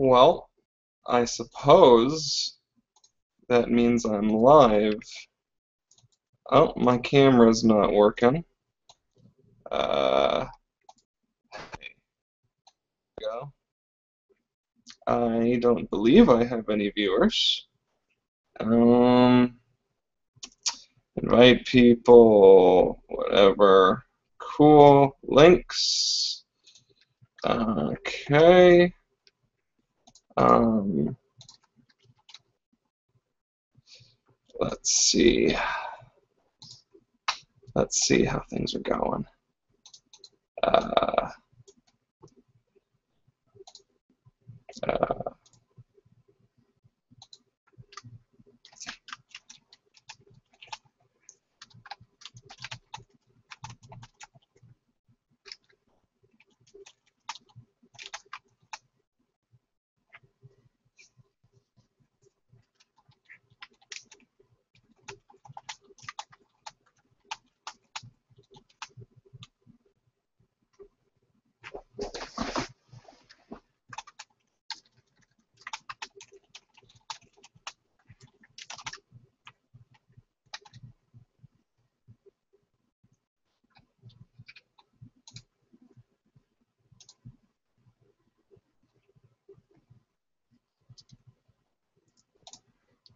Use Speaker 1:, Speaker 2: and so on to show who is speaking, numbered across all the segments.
Speaker 1: Well, I suppose that means I'm live. Oh, my camera's not working. There we go. I don't believe I have any viewers. Invite people, whatever. Cool. Links. Okay. Let's see. Let's see how things are going.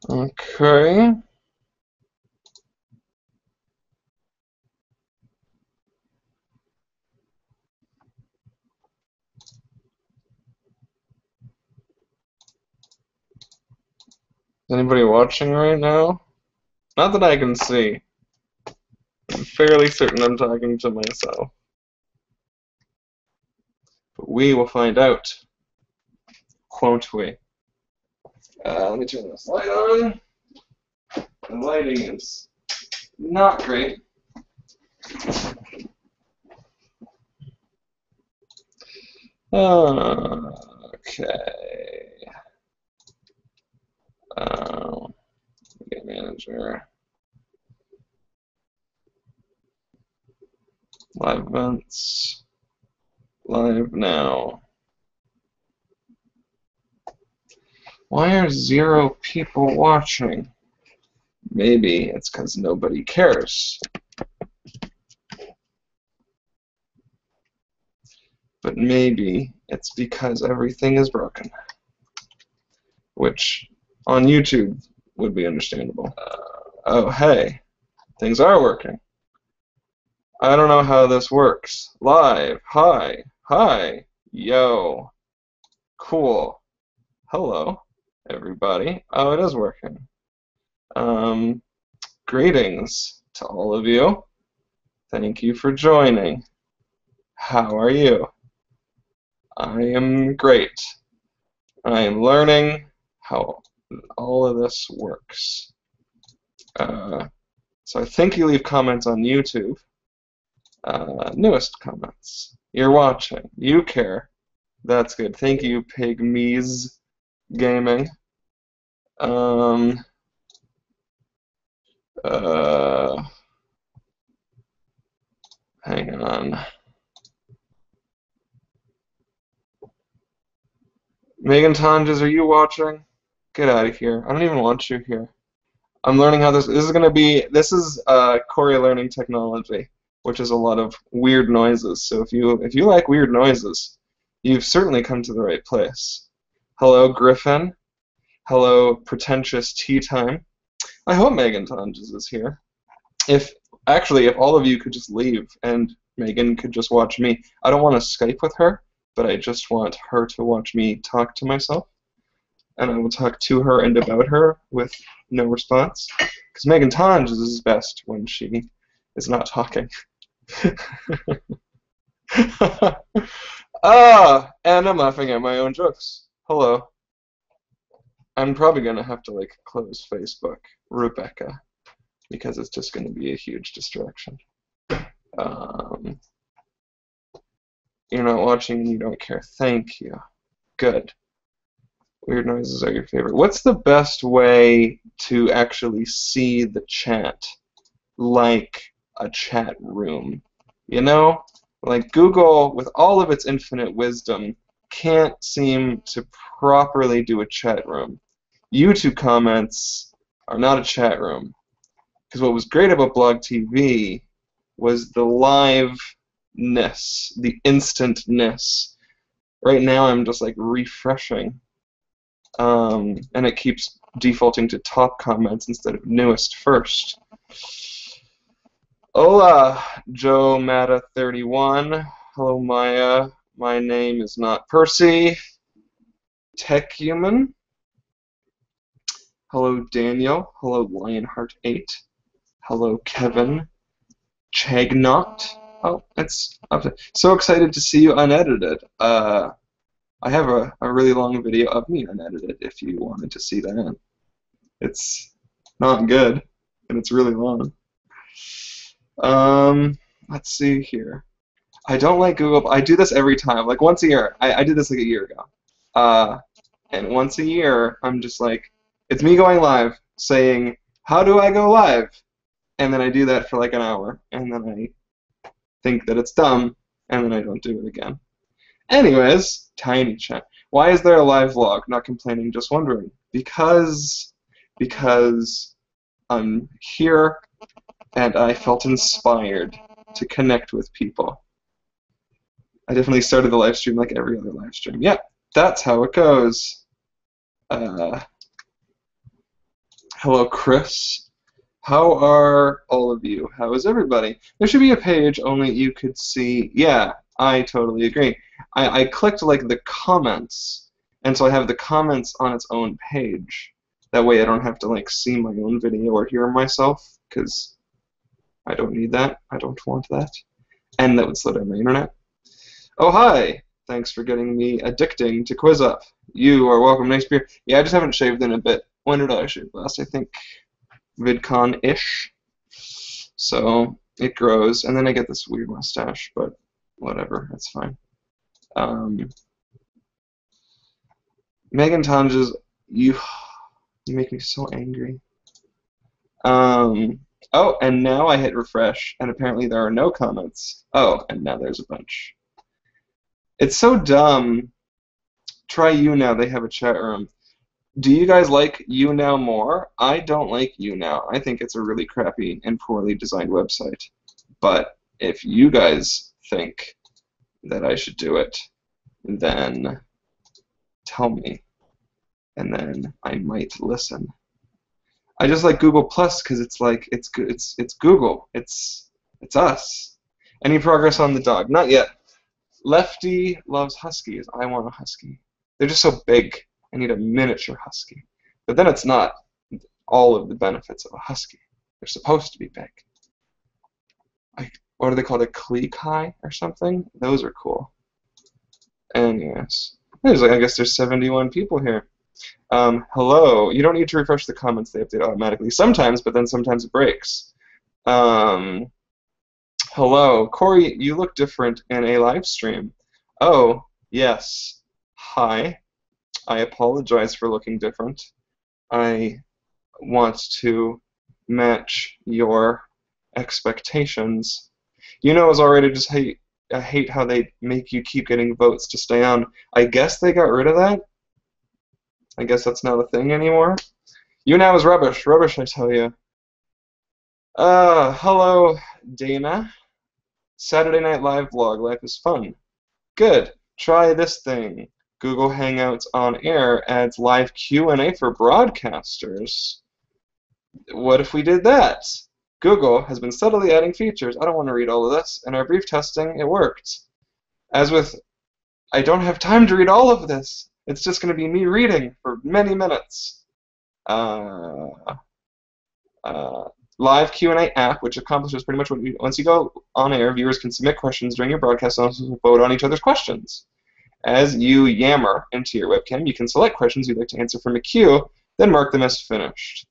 Speaker 1: Okay. Is anybody watching right now? Not that I can see. I'm fairly certain I'm talking to myself. But we will find out, won't we? Let me turn this light on. The lighting is not great. Okay. Media manager. Live events. Live now. Why are 0 people watching? Maybe it's because nobody cares. But maybe it's because everything is broken. Which, on YouTube, would be understandable. Oh, hey. Things are working. I don't know how this works. Live. Hi. Hi. Yo. Cool. Hello, everybody. Oh, it is working. Greetings to all of you. Thank you for joining. How are you? I am great. I am learning how all of this works. So I think you leave comments on YouTube. Newest comments. You're watching. You care. That's good. Thank you, Pygmies Gaming. Hang on. Megan Tonges, are you watching? Get out of here. I don't even want you here. I'm learning how this is going to be. This is Corey learning technology, which is a lot of weird noises. So if you like weird noises, you've certainly come to the right place. Hello, Griffin. Hello, Pretentious Tea Time. I hope Megan Tonges is here. If all of you could just leave and Megan could just watch me. I don't want to Skype with her, but I just want her to watch me talk to myself. And I will talk to her and about her with no response. Because Megan Tonges is best when she is not talking. And I'm laughing at my own jokes. Hello. I'm probably going to have to, like, close Facebook, Rebecca, because it's just going to be a huge distraction. You're not watching and you don't care. Thank you. Good. Weird noises are your favorite. What's the best way to actually see the chat like a chat room? You know? Like Google, with all of its infinite wisdom, can't seem to properly do a chat room. YouTube comments are not a chat room. Because what was great about Blog TV was the liveness, the instantness. Right now I'm just like refreshing, and it keeps defaulting to top comments instead of newest first. Hola, Joe Matta 31. Hello, Maya. My name is not Percy. Tech Human. Hello, Daniel. Hello, Lionheart 8. Hello, Kevin. Chagnot. Oh, it's up to. So excited to see you unedited. I have a really long video of me unedited if you wanted to see that. It's not good, and it's really long. Let's see here. I don't like Google. I do this every time, like once a year. I did this like a year ago. And once a year, I'm just like, it's me going live, saying, how do I go live? And then I do that for like an hour, and then I think that it's dumb, and then I don't do it again. Anyways, tiny chat. Why is there a live vlog? Not complaining, just wondering. Because I'm here, and I felt inspired to connect with people. I definitely started the live stream like every other live stream. Yep, that's how it goes. Hello, Chris. How are all of you? How is everybody? There should be a page only you could see. Yeah, I totally agree. I clicked like the comments, and so I have the comments on its own page. That way I don't have to like see my own video or hear myself, because I don't need that. I don't want that. And that would slow down my internet. Oh, hi! Thanks for getting me addicting to Quiz Up. You are welcome. Nice beer. Yeah, I just haven't shaved in a bit. When did I shave last? I think VidCon-ish. So it grows, and then I get this weird mustache, but whatever, that's fine. Megan Tonjes, you make me so angry. Oh, and now I hit refresh, and apparently there are no comments. Oh, and now there's a bunch. It's so dumb. Try YouNow, they have a chat room. Do you guys like YouNow more? I don't like YouNow. I think it's a really crappy and poorly designed website. But if you guys think that I should do it, then tell me, and then I might listen. I just like Google Plus because it's like it's Google. It's us. Any progress on the dog? Not yet. Lefty loves huskies. I want a husky. They're just so big. I need a miniature husky. But then it's not all of the benefits of a husky. They're supposed to be big. Like, what are they called? A Kleekai or something? Those are cool. Anyways, I guess there's 71 people here. Hello. You don't need to refresh the comments. They update automatically sometimes, but then sometimes it breaks. Hello. Corey, you look different in a live stream. Oh, yes. Hi. I apologize for looking different. I want to match your expectations. You know, as already just I hate how they make you keep getting votes to stay on. I guess they got rid of that. I guess that's not a thing anymore. YouNow is rubbish. Rubbish, I tell you. Hello, Dana. Saturday Night Live vlog. Life is fun. Good. Try this thing. Google Hangouts on Air adds live Q&A for broadcasters. What if we did that? Google has been steadily adding features. I don't want to read all of this. In our brief testing, it worked. As with, I don't have time to read all of this. It's just going to be me reading for many minutes. Live Q&A app, which accomplishes pretty much what once you go on air, viewers can submit questions during your broadcast and also vote on each other's questions. As you yammer into your webcam, you can select questions you'd like to answer from a queue, then mark them as finished.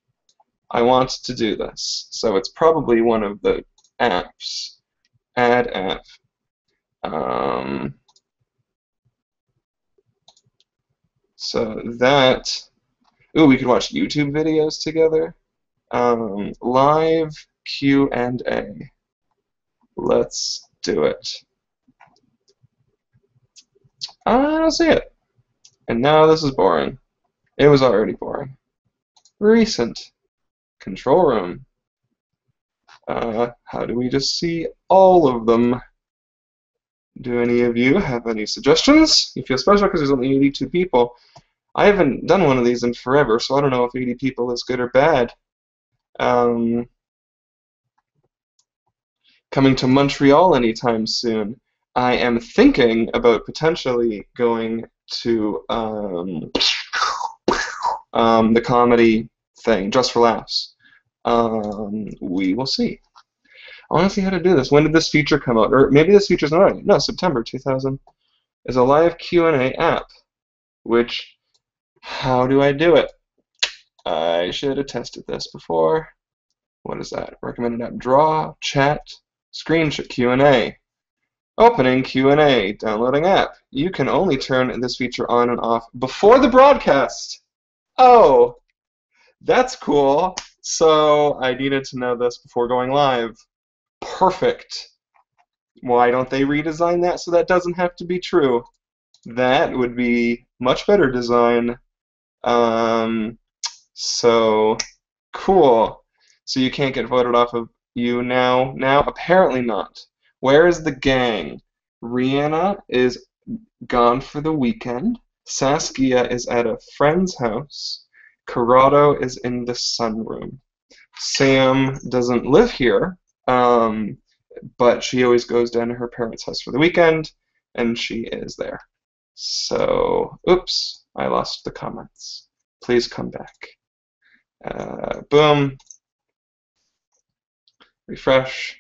Speaker 1: I want to do this, so it's probably one of the apps. Add app. So that. Ooh, we could watch YouTube videos together. Live Q&A. Let's do it. don't see it. And now this is boring. It was already boring. Recent. Control room. How do we just see all of them? Do any of you have any suggestions? You feel special because there's only 82 people. I haven't done one of these in forever, so I don't know if 80 people is good or bad. Coming to Montreal anytime soon. I am thinking about potentially going to the comedy thing, Just for Laughs. We will see. I want to see how to do this. When did this feature come out? Or maybe this feature's not out. No, September 2000. Is a live Q&A app. Which, how do I do it? I should have tested this before. What is that? Recommended app. Draw, chat, screenshot, Q&A. Opening Q&A, downloading app. You can only turn this feature on and off before the broadcast. Oh, that's cool. So I needed to know this before going live. Perfect. Why don't they redesign that so that doesn't have to be true? That would be much better design. So cool. So you can't get voted off of you now? Now apparently not. Where is the gang? Rihanna is gone for the weekend. Saskia is at a friend's house. Corrado is in the sunroom. Sam doesn't live here, but she always goes down to her parents' house for the weekend, and she is there. So, oops, I lost the comments. Please come back. Boom. Refresh.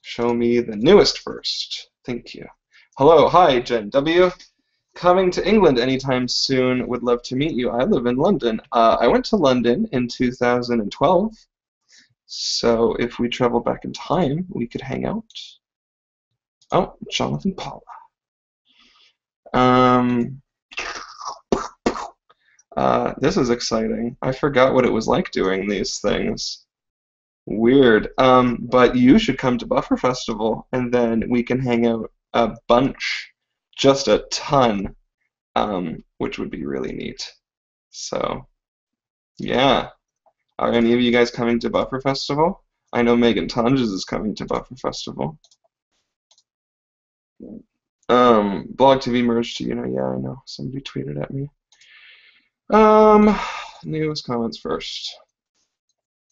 Speaker 1: Show me the newest first. Thank you. Hello, hi, Jen W. Coming to England anytime soon. Would love to meet you. I live in London. I went to London in 2012. So if we travel back in time, we could hang out. Oh, Jonathan Paula. This is exciting. I forgot what it was like doing these things. Weird. But you should come to Buffer Festival, and then we can hang out a bunch. Just a ton. Which would be really neat. So, yeah. Are any of you guys coming to Buffer Festival? I know Megan Tonjes is coming to Buffer Festival. Blog TV merged to, yeah, I know. Somebody tweeted at me. News comments first.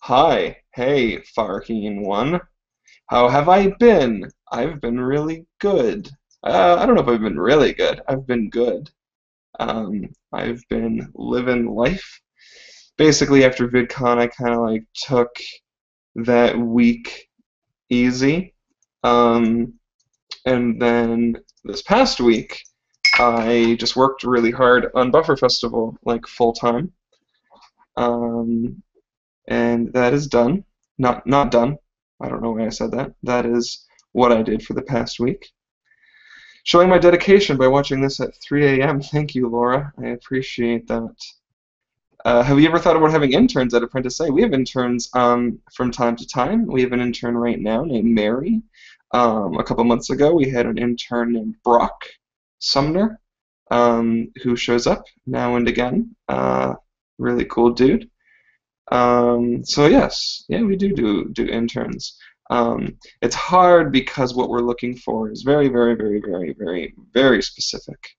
Speaker 1: Hi. Hey, Farheen1. How have I been? I've been really good. I don't know if I've been really good. I've been good. I've been living life. Basically, after VidCon, I kind of like took that week easy. And then this past week, I just worked really hard on Buffer Festival, like full-time. And that is done. Not done. I don't know why I said that. That is what I did for the past week. Showing my dedication by watching this at 3 a.m. Thank you, Laura. I appreciate that. Have you ever thought about having interns at Apprentice A? We have interns from time to time. We have an intern right now named Mary. A couple months ago, we had an intern named Brock Sumner, who shows up now and again. Really cool dude. So yes, yeah, we do interns. It's hard because what we're looking for is very, very, very, very, very, very specific.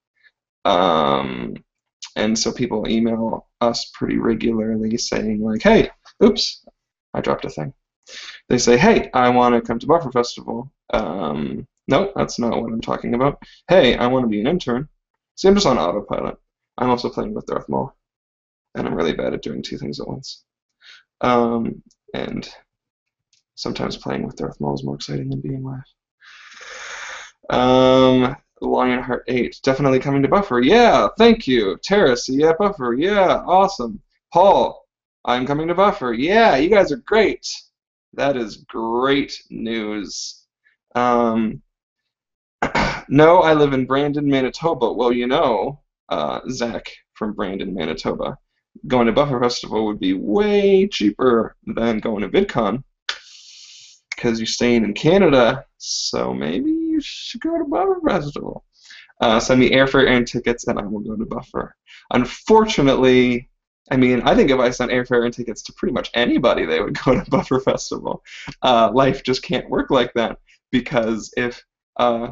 Speaker 1: And so people email us pretty regularly saying like, hey, oops, I dropped a thing. They say, hey, I want to come to Buffer Festival. No, that's not what I'm talking about. Hey, I want to be an intern. See, I'm just on autopilot. I'm also playing with Darth Maul, and I'm really bad at doing two things at once. And sometimes playing with Darth Maul is more exciting than being live. Lionheart 8, definitely coming to Buffer. Yeah, thank you. Terrace, yeah, Buffer. Yeah, awesome. Paul, I'm coming to Buffer. Yeah, you guys are great. That is great news. No, I live in Brandon, Manitoba. Well, you know, Zach from Brandon, Manitoba. Going to Buffer Festival would be way cheaper than going to VidCon because you're staying in Canada, so maybe you should go to Buffer Festival. Send me airfare and tickets, and I will go to Buffer. Unfortunately, I mean, I think if I sent airfare and tickets to pretty much anybody, they would go to Buffer Festival. Life just can't work like that, because if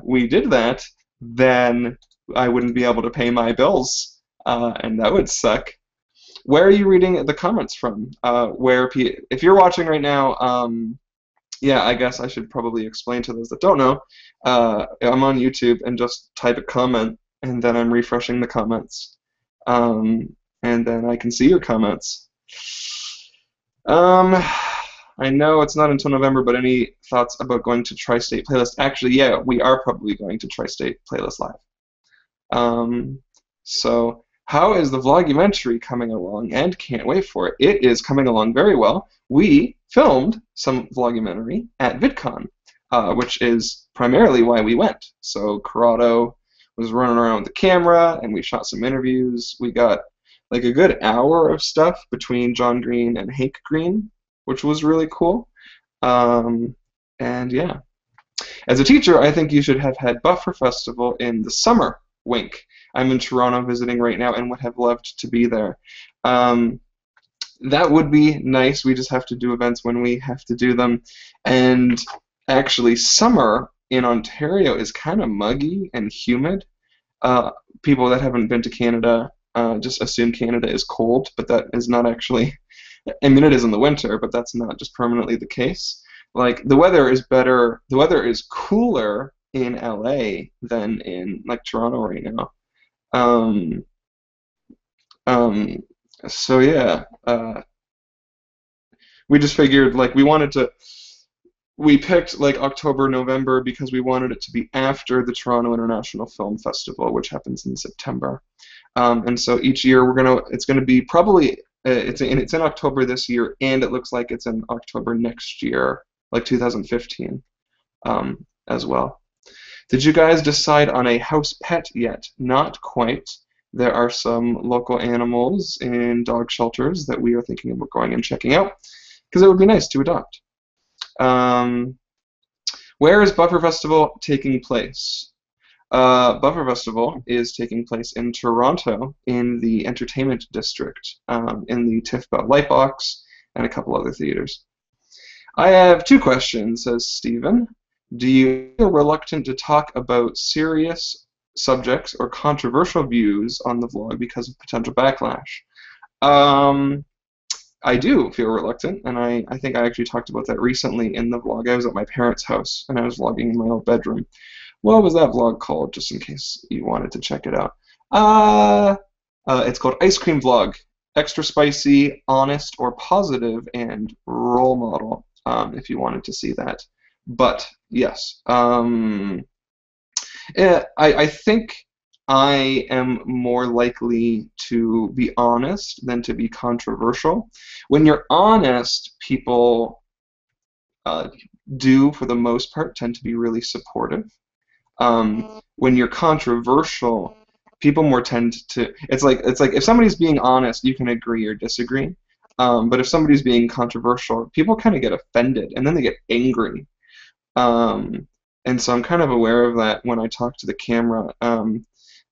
Speaker 1: we did that, then I wouldn't be able to pay my bills, and that would suck. Where are you reading the comments from? If you're watching right now, yeah, I guess I should probably explain to those that don't know. I'm on YouTube, and just type a comment, and then I'm refreshing the comments, and then I can see your comments. I know it's not until November, but any thoughts about going to Tri-State Playlist? Actually, yeah, we are probably going to Tri-State Playlist Live. So how is the Vlogumentary coming along? And can't wait for it. It is coming along very well. We filmed some Vlogumentary at VidCon, which is primarily why we went. So Corrado was running around with the camera, and we shot some interviews. We got like a good hour of stuff between John Green and Hank Green, which was really cool. And yeah. As a teacher, I think you should have had Buffer Festival in the summer. Wink. I'm in Toronto visiting right now and would have loved to be there. That would be nice. We just have to do events when we have to do them. And actually, summer in Ontario is kind of muggy and humid. People that haven't been to Canada just assume Canada is cold, but that is not actually. I mean, it is in the winter, but that's not just permanently the case. Like, the weather is better. The weather is cooler in LA than in like Toronto right now. So yeah, we just figured like we picked like October, November because we wanted it to be after the Toronto International Film Festival, which happens in September. And so each year it's gonna be probably it's in October this year, and it looks like it's in October next year, like 2015, as well. Did you guys decide on a house pet yet? Not quite. There are some local animals in dog shelters that we are thinking about going and checking out, because it would be nice to adopt. Where is Buffer Festival taking place? Buffer Festival is taking place in Toronto, in the Entertainment District, in the TIFF Bell Lightbox, and a couple other theaters. I have 2 questions, says Stephen. Do you feel reluctant to talk about serious subjects or controversial views on the vlog because of potential backlash? I do feel reluctant, and I think I actually talked about that recently in the vlog. I was at my parents' house, and I was vlogging in my old bedroom. What was that vlog called, just in case you wanted to check it out? It's called Ice Cream Vlog. Extra spicy, honest, or positive, and role model, if you wanted to see that. But yes, I think I am more likely to be honest than to be controversial. When you're honest, people do, for the most part, tend to be really supportive. When you're controversial, people more tend to. It's like if somebody's being honest, you can agree or disagree. But if somebody's being controversial, people kind of get offended, and then they get angry. And so I'm kind of aware of that when I talk to the camera.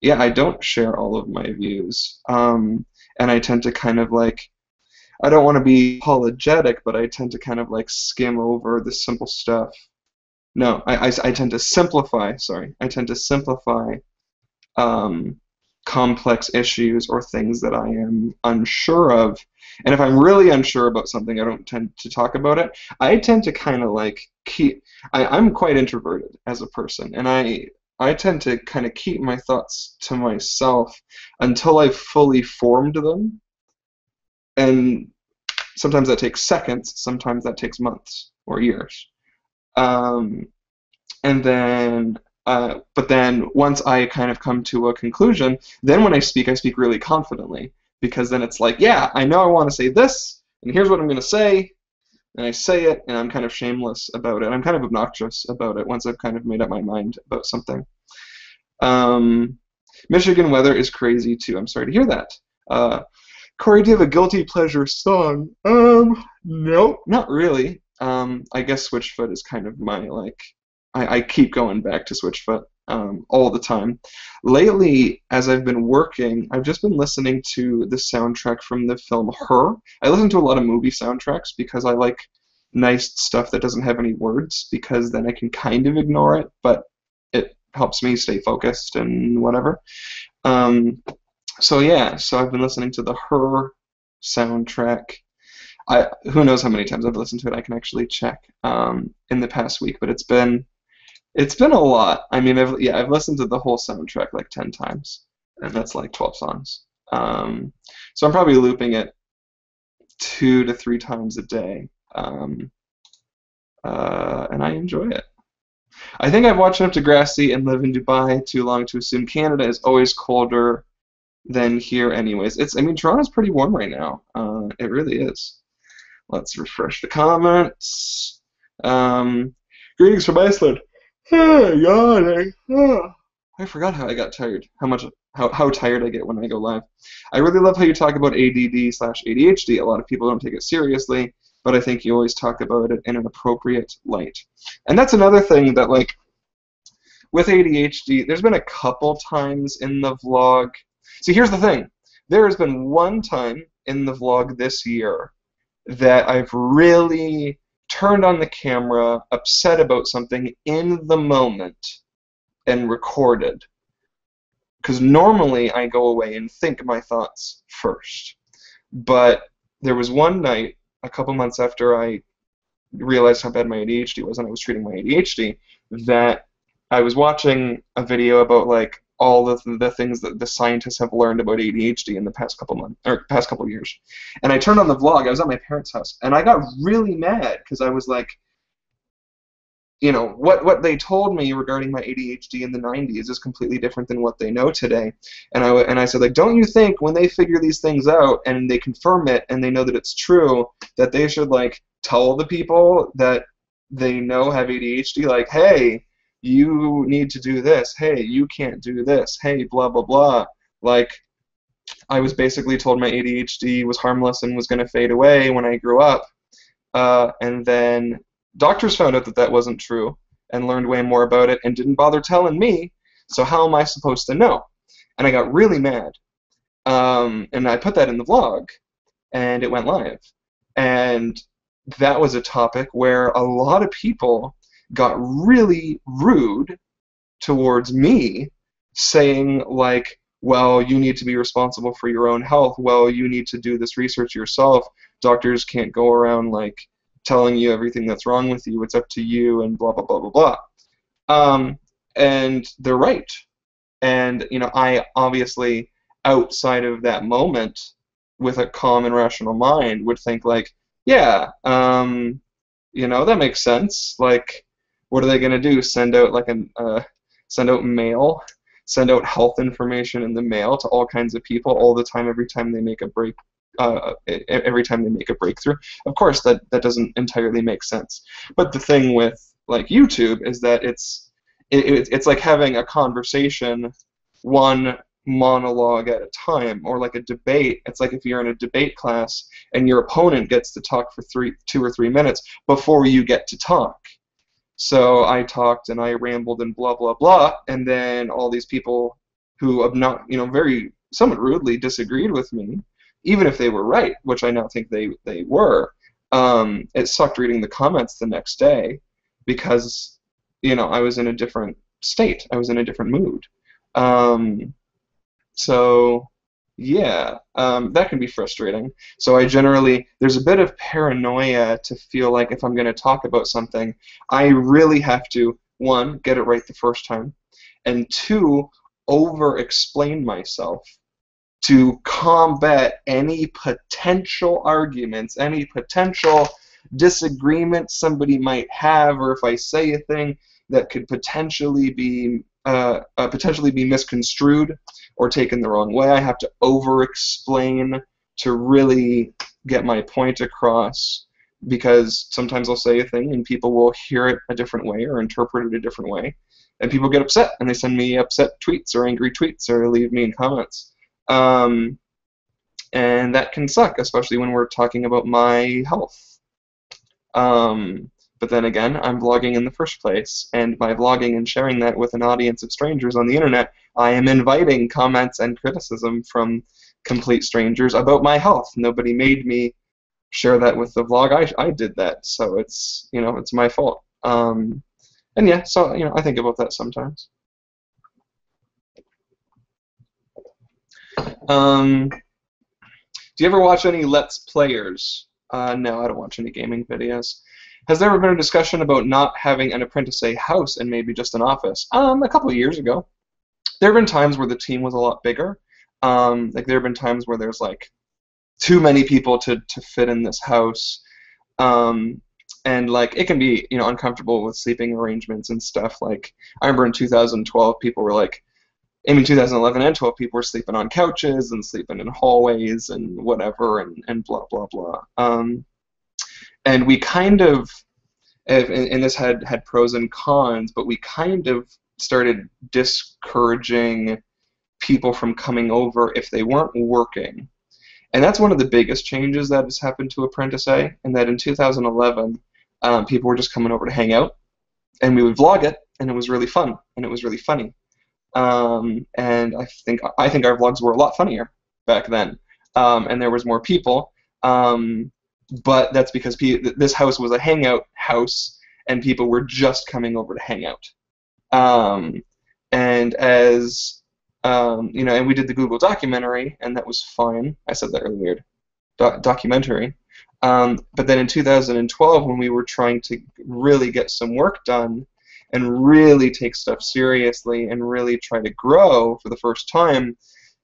Speaker 1: Yeah, I don't share all of my views, and I tend to kind of like, I don't want to be apologetic, but I tend to kind of like skim over the simple stuff. No, I tend to simplify. Sorry, I tend to simplify complex issues or things that I am unsure of. And if I'm really unsure about something, I don't tend to talk about it. I tend to kind of like I'm quite introverted as a person, and I tend to kind of keep my thoughts to myself until I've fully formed them. And sometimes that takes seconds, sometimes that takes months or years. And then but then once I kind of come to a conclusion, then when I speak really confidently, because then it's like, yeah, I know I want to say this, and here's what I'm going to say, and I say it, and I'm kind of shameless about it. I'm kind of obnoxious about it once I've kind of made up my mind about something. Michigan weather is crazy too. I'm sorry to hear that. Corey, do you have a guilty pleasure song? Nope, not really. I guess Switchfoot is kind of my, like, I keep going back to Switchfoot. all the time. Lately, as I've been working, I've just been listening to the soundtrack from the film Her. I listen to a lot of movie soundtracks because I like nice stuff that doesn't have any words, because then I can kind of ignore it, but it helps me stay focused and whatever. So yeah, so I've been listening to the Her soundtrack. Who knows how many times I've listened to it? I can actually check in the past week, but it's been a lot. I mean, I've listened to the whole soundtrack like 10 times, and that's like 12 songs. So I'm probably looping it 2 to 3 times a day, and I enjoy it. I think I've watched enough Degrassi and live in Dubai too long to assume Canada is always colder than here anyways. I mean, Toronto's pretty warm right now. It really is. Let's refresh the comments. Greetings from Iceland. Oh, God, I forgot how I got tired. How tired I get when I go live. I really love how you talk about ADD/ADHD. A lot of people don't take it seriously, but I think you always talk about it in an appropriate light. And that's another thing that, like, with ADHD, there's been a couple times in the vlog. See, here's the thing. There has been one time in the vlog this year that I've really turned on the camera, upset about something in the moment, and recorded. Because normally I go away and think my thoughts first. But there was one night, a couple months after I realized how bad my ADHD was and I was treating my ADHD, that I was watching a video about, like, all the things that the scientists have learned about ADHD in the past couple years. And I turned on the vlog. I was at my parents' house, and I got really mad because I was like, you know, what they told me regarding my ADHD in the 90s is completely different than what they know today. And I said, like, don't you think when they figure these things out and they confirm it and they know that it's true, that they should, like, tell the people that they know have ADHD, like, hey, you need to do this, hey, you can't do this, hey, blah, blah, blah. Like, I was basically told my ADHD was harmless and was going to fade away when I grew up, and then doctors found out that that wasn't true and learned way more about it and didn't bother telling me, so how am I supposed to know? And I got really mad, and I put that in the vlog, and it went live. And that was a topic where a lot of people got really rude towards me, saying, like, well, you need to be responsible for your own health, well, you need to do this research yourself, doctors can't go around, like, telling you everything that's wrong with you, it's up to you, and blah, blah, blah, blah, blah. And they're right. And, you know, I obviously, outside of that moment, with a calm and rational mind, would think, like, yeah, you know, that makes sense. Like, what are they going to do? Send out, like, send out mail? Send out health information in the mail to all kinds of people all the time, every time they make a every time they make a breakthrough? Of course, that doesn't entirely make sense. But the thing with, like, YouTube is that it's like having a conversation, one monologue at a time, or like a debate. It's like if you're in a debate class and your opponent gets to talk for 2 or 3 minutes before you get to talk. So I talked and I rambled and blah, blah, blah, and then all these people who have not, you know, very somewhat rudely disagreed with me, even if they were right, which I now think they were, it sucked reading the comments the next day because, you know, I was in a different state. I was in a different mood. So, yeah, that can be frustrating. So there's a bit of paranoia to feel like if I'm going to talk about something, I really have to, 1, get it right the first time, and 2, over-explain myself to combat any potential arguments, any potential disagreements somebody might have, or if I say a thing that could potentially be misconstrued or taken the wrong way, I have to over-explain to really get my point across, because sometimes I'll say a thing and people will hear it a different way or interpret it a different way, and people get upset and they send me upset tweets or angry tweets or leave me in comments. And that can suck, especially when we're talking about my health. But But then again, I'm vlogging in the first place, and by vlogging and sharing that with an audience of strangers on the internet, I am inviting comments and criticism from complete strangers about my health. Nobody made me share that with the vlog. I did that, so it's, you know, it's my fault. And yeah, so, you know, I think about that sometimes. Do you ever watch any Let's Players? No, I don't watch any gaming videos. Has there ever been a discussion about not having an Apprentice A house and maybe just an office? A couple of years ago. There have been times where the team was a lot bigger. Like there have been times where there's like too many people to fit in this house. And like it can be, you know, uncomfortable with sleeping arrangements and stuff. Like I remember in 2012, people were like, I mean 2011 and 12, people were sleeping on couches and sleeping in hallways and whatever and blah blah blah. And we kind of, and this had pros and cons, but we kind of started discouraging people from coming over if they weren't working. And that's one of the biggest changes that has happened to Apprentice A, and that in 2011, people were just coming over to hang out, and we would vlog it, and it was really fun, and it was really funny. And I think our vlogs were a lot funnier back then, and there was more people. But that's because this house was a hangout house, and people were just coming over to hang out. And as you know, and we did the Google documentary, and that was fine. I said that really weird. Documentary. But then in 2012, when we were trying to really get some work done and really take stuff seriously and really try to grow for the first time,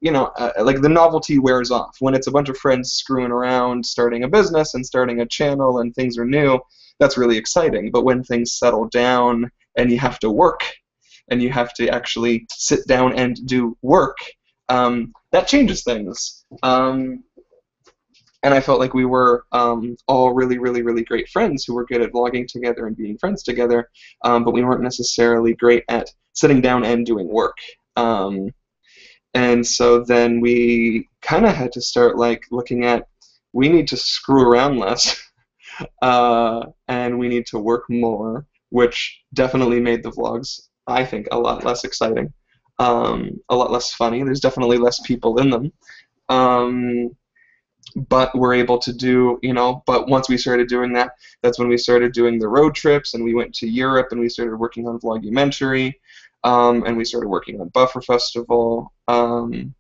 Speaker 1: you know, like the novelty wears off. When it's a bunch of friends screwing around, starting a business and starting a channel and things are new, that's really exciting. But when things settle down and you have to work and you have to actually sit down and do work, that changes things. And I felt like we were all really, really, really great friends who were good at vlogging together and being friends together, but we weren't necessarily great at sitting down and doing work. And so then we kind of had to start like looking at, we need to screw around less, and we need to work more, which definitely made the vlogs, I think, a lot less exciting, a lot less funny. There's definitely less people in them. But we're able to do, you know, but once we started doing that, that's when we started doing the road trips, and we went to Europe, and we started working on Vlogumentary, and we started working on Buffer Festival, and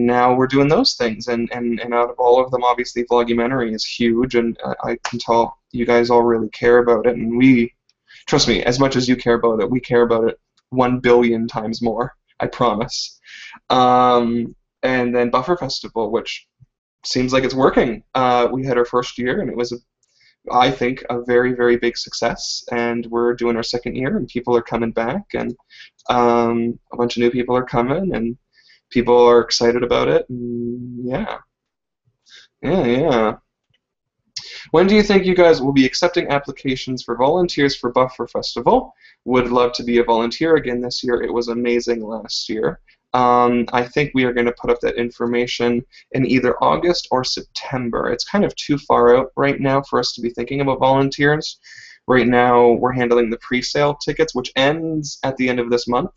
Speaker 1: now we're doing those things, and out of all of them, obviously Vlogumentary is huge, and I can tell you guys all really care about it, and we, trust me, as much as you care about it, we care about it 1 billion times more, I promise. And then Buffer Festival, which seems like it's working. We had our first year, and it was, I think, a very, very big success. And we're doing our second year, and people are coming back, and a bunch of new people are coming, and people are excited about it. And yeah. When do you think you guys will be accepting applications for volunteers for Buffer Festival? Would love to be a volunteer again this year. It was amazing last year. I think we are going to put up that information in either August or September. It's kind of too far out right now for us to be thinking about volunteers. Right now, we're handling the pre-sale tickets, which ends at the end of this month.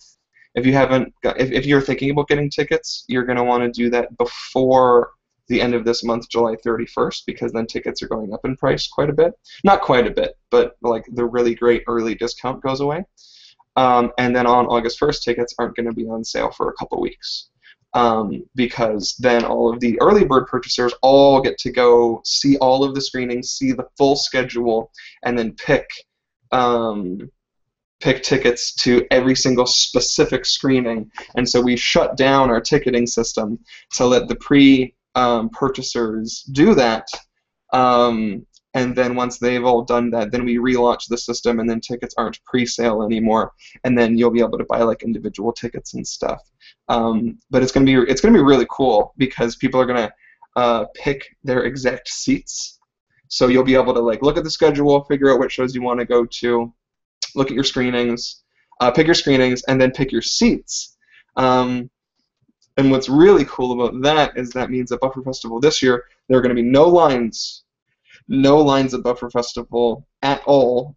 Speaker 1: If you haven't, if you're thinking about getting tickets, you're going to want to do that before the end of this month, July 31st, because then tickets are going up in price quite a bit. Not quite a bit, but like the really great early discount goes away. And then on August 1st, tickets aren't going to be on sale for a couple weeks, because then all of the early bird purchasers all get to go see all of the screenings, see the full schedule, and then pick tickets to every single specific screening. And so we shut down our ticketing system to let the purchasers do that. And then once they've all done that, then we relaunch the system, and then tickets aren't pre-sale anymore, and then you'll be able to buy like individual tickets and stuff. But it's gonna be really cool, because people are gonna pick their exact seats. So you'll be able to like look at the schedule, figure out what shows you want to go to, look at your screenings, pick your screenings, and then pick your seats. And what's really cool about that is that means at Buffer Festival this year, there are going to be no lines. no lines at Buffer Festival at all.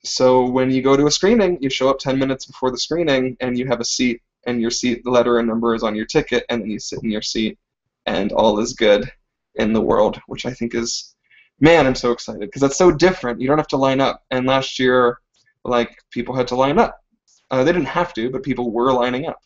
Speaker 1: So when you go to a screening, you show up 10 minutes before the screening, and you have a seat, and your seat letter and number is on your ticket, and then you sit in your seat, and all is good in the world, which I think is, man, I'm so excited, because that's so different. You don't have to line up. And last year, like, people had to line up. They didn't have to, but people were lining up.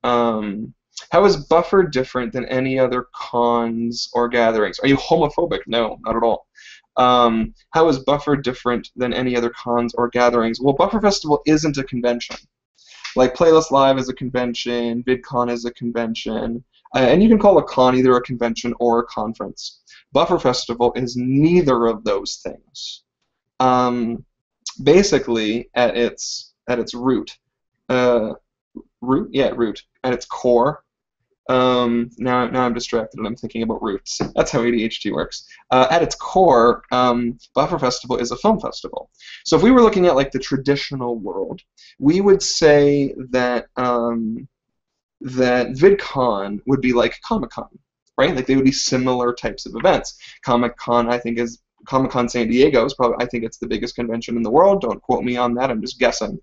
Speaker 1: How is Buffer different than any other cons or gatherings? Are you homophobic? No, not at all. How is Buffer different than any other cons or gatherings? Well, Buffer Festival isn't a convention. Like, Playlist Live is a convention, VidCon is a convention, and you can call a con either a convention or a conference. Buffer Festival is neither of those things. Basically, at its root, root, at its core. Now I'm distracted and I'm thinking about roots. That's how ADHD works. At its core, Buffer Festival is a film festival. So if we were looking at like the traditional world, we would say that that VidCon would be like Comic-Con, right? Like they would be similar types of events. Comic-Con, I think, is Comic-Con San Diego is probably, I think it's the biggest convention in the world. Don't quote me on that. I'm just guessing.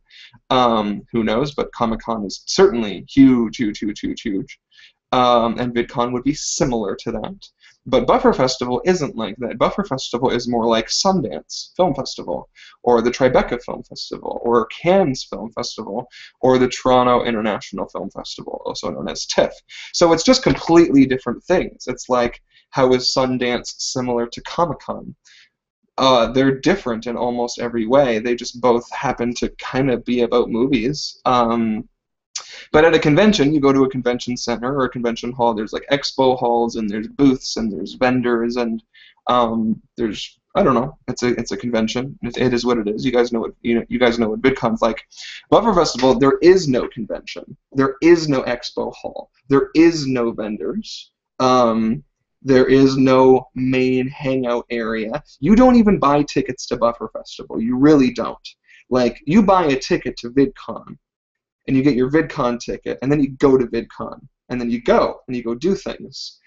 Speaker 1: Who knows? But Comic-Con is certainly huge, huge, huge, huge, huge. And VidCon would be similar to that. But Buffer Festival isn't like that. Buffer Festival is more like Sundance Film Festival, or the Tribeca Film Festival, or Cannes Film Festival, or the Toronto International Film Festival, also known as TIFF. So it's just completely different things. It's like, how is Sundance similar to Comic-Con? They're different in almost every way. They just both happen to kind of be about movies. But at a convention, you go to a convention center or a convention hall, there's like expo halls, and there's booths, and there's vendors, and there's, I don't know, it's a convention. It is what it is. You guys know what you guys know what VidCon's like. Buffer Festival, there is no convention. There is no expo hall. There is no vendors. There is no main hangout area. You don't even buy tickets to Buffer Festival. You really don't. Like, you buy a ticket to VidCon, and you get your VidCon ticket, and then you go to VidCon, and then you go do things.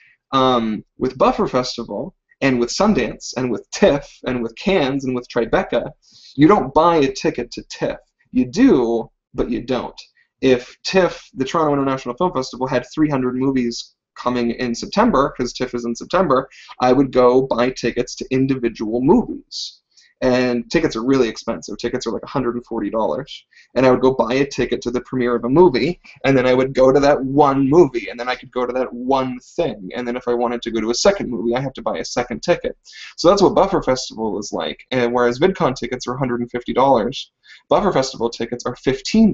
Speaker 1: With Buffer Festival, and with Sundance, and with TIFF, and with Cannes, and with Tribeca, you don't buy a ticket to TIFF. You do, but you don't. If TIFF, the Toronto International Film Festival, had 300 movies coming in September, because TIFF is in September, I would go buy tickets to individual movies. And tickets are really expensive. Tickets are like $140. And I would go buy a ticket to the premiere of a movie, and then I would go to that one movie, and then I could go to that one thing. And then if I wanted to go to a second movie, I have to buy a second ticket. So that's what Buffer Festival is like. And whereas VidCon tickets are $150, Buffer Festival tickets are $15.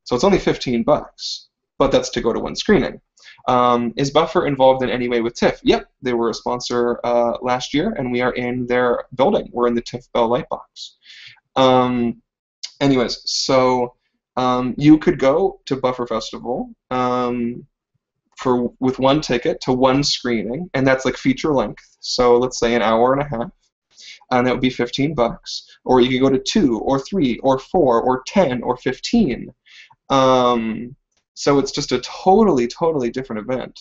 Speaker 1: So it's only $15, but that's to go to one screening. Is Buffer involved in any way with TIFF? Yep, they were a sponsor last year, and we are in their building. We're in the TIFF Bell Lightbox. Anyways, so you could go to Buffer Festival with one ticket to one screening, and that's like feature length. So let's say an hour and a half, and that would be $15. Or you could go to 2 or 3 or 4 or 10 or 15. So it's just a totally, totally different event.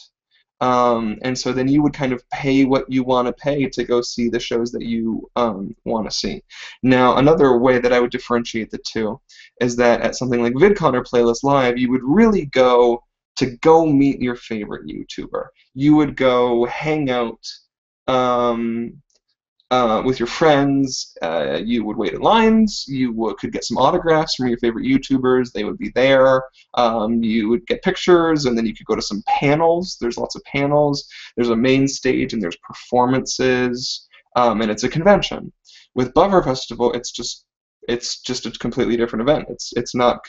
Speaker 1: And so then you would kind of pay what you want to pay to go see the shows that you want to see. Now, another way that I would differentiate the two is that at something like VidCon or Playlist Live, you would really go to meet your favorite YouTuber. You would go hang out with your friends. You would wait in lines. You could get some autographs from your favorite YouTubers. They would be there. You would get pictures, and then you could go to some panels. There's lots of panels. There's a main stage, and there's performances, and it's a convention. With Buffer Festival, it's just a completely different event. It's not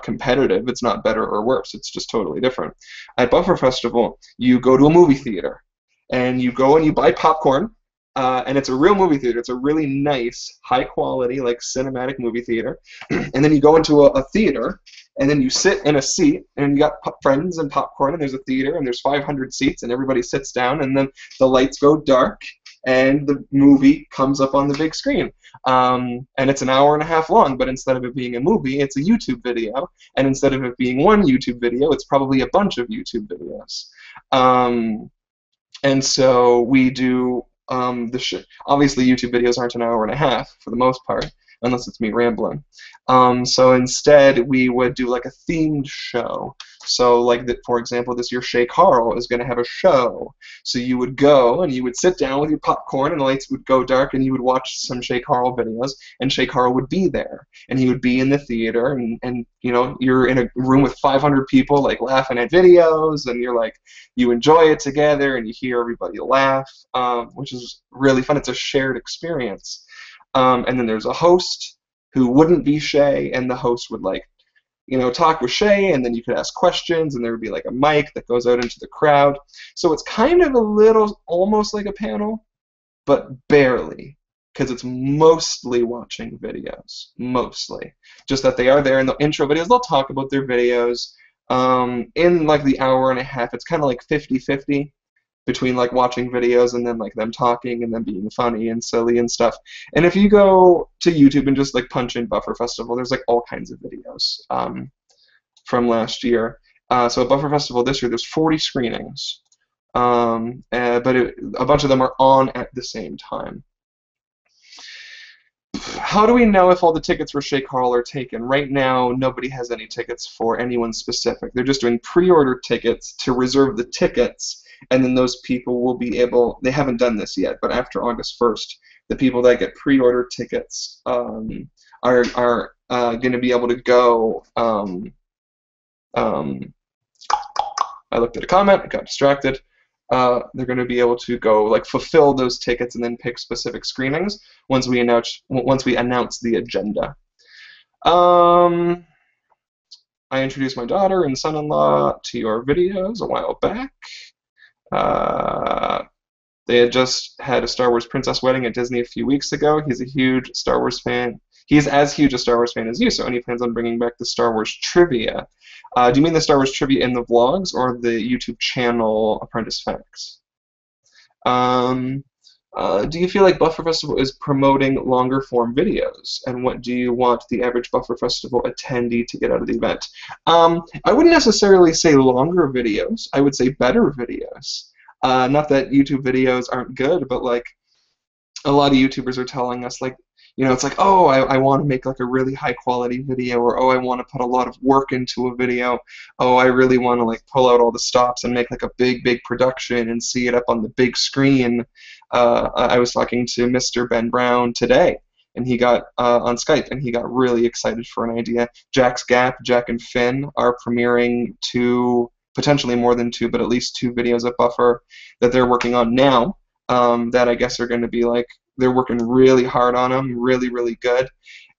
Speaker 1: competitive. It's not better or worse. It's just totally different. At Buffer Festival, you go to a movie theater, and you go and you buy popcorn. And it's a real movie theater. It's a really nice, high-quality, like, cinematic movie theater. And then you go into a theater, and then you sit in a seat, and you got friends and popcorn, and there's a theater, and there's 500 seats, and everybody sits down, and then the lights go dark, and the movie comes up on the big screen. And it's an hour and a half long, but instead of it being a movie, it's a YouTube video. And instead of it being one YouTube video, it's probably a bunch of YouTube videos. And so we do Obviously YouTube videos aren't an hour and a half for the most part, unless it's me rambling. So instead, we would do like a themed show. So like, for example, this year Shay Carl is going to have a show. So you would go and you would sit down with your popcorn and the lights would go dark and you would watch some Shay Carl videos and Shay Carl would be there. And he would be in the theater and you know, you're in a room with 500 people like laughing at videos and you're like, you enjoy it together and you hear everybody laugh, which is really fun. It's a shared experience. And then there's a host who wouldn't be Shay, and the host would, like, you know, talk with Shay, and then you could ask questions, and there would be like a mic that goes out into the crowd. So it's kind of a little, almost like a panel, but barely, because it's mostly watching videos, mostly. Just that they are there in the intro videos. They'll talk about their videos. In like the hour and a half, it's kind of like 50-50. Between like watching videos and then like them talking and them being funny and silly and stuff. And if you go to YouTube and just like punch in Buffer Festival, there's like all kinds of videos from last year. So at Buffer Festival this year, there's 40 screenings, but a bunch of them are on at the same time. How do we know if all the tickets for Shay Carl are taken? Right now, nobody has any tickets for anyone specific. They're just doing pre-order tickets to reserve the tickets, and then those people will be able, they haven't done this yet, but after August 1st, the people that get pre-order tickets are going to be able to go, I looked at a comment, I got distracted. They're going to be able to go like fulfill those tickets and then pick specific screenings once we announce the agenda. I introduced my daughter and son-in-law to your videos a while back. They had just had a Star Wars princess wedding at Disney a few weeks ago. He's a huge Star Wars fan. He's as huge a Star Wars fan as you, so he plans on bringing back the Star Wars trivia. Do you mean the Star Wars trivia in the vlogs or the YouTube channel Apprentice Facts? Do you feel like Buffer Festival is promoting longer form videos? And what do you want the average Buffer Festival attendee to get out of the event? I wouldn't necessarily say longer videos. I would say better videos. Not that YouTube videos aren't good, but like a lot of YouTubers are telling us, like, you know, it's like, oh, I want to make like a really high quality video, or oh, I want to put a lot of work into a video. Oh, I really want to like pull out all the stops and make like a big production and see it up on the big screen. I was talking to Mr. Ben Brown today, and he got on Skype, and he got really excited for an idea. Jack's Gap, Jack and Finn are premiering potentially more than 2, but at least 2 videos at Buffer that they're working on now. That I guess are going to be like, they're working really hard on them, really good.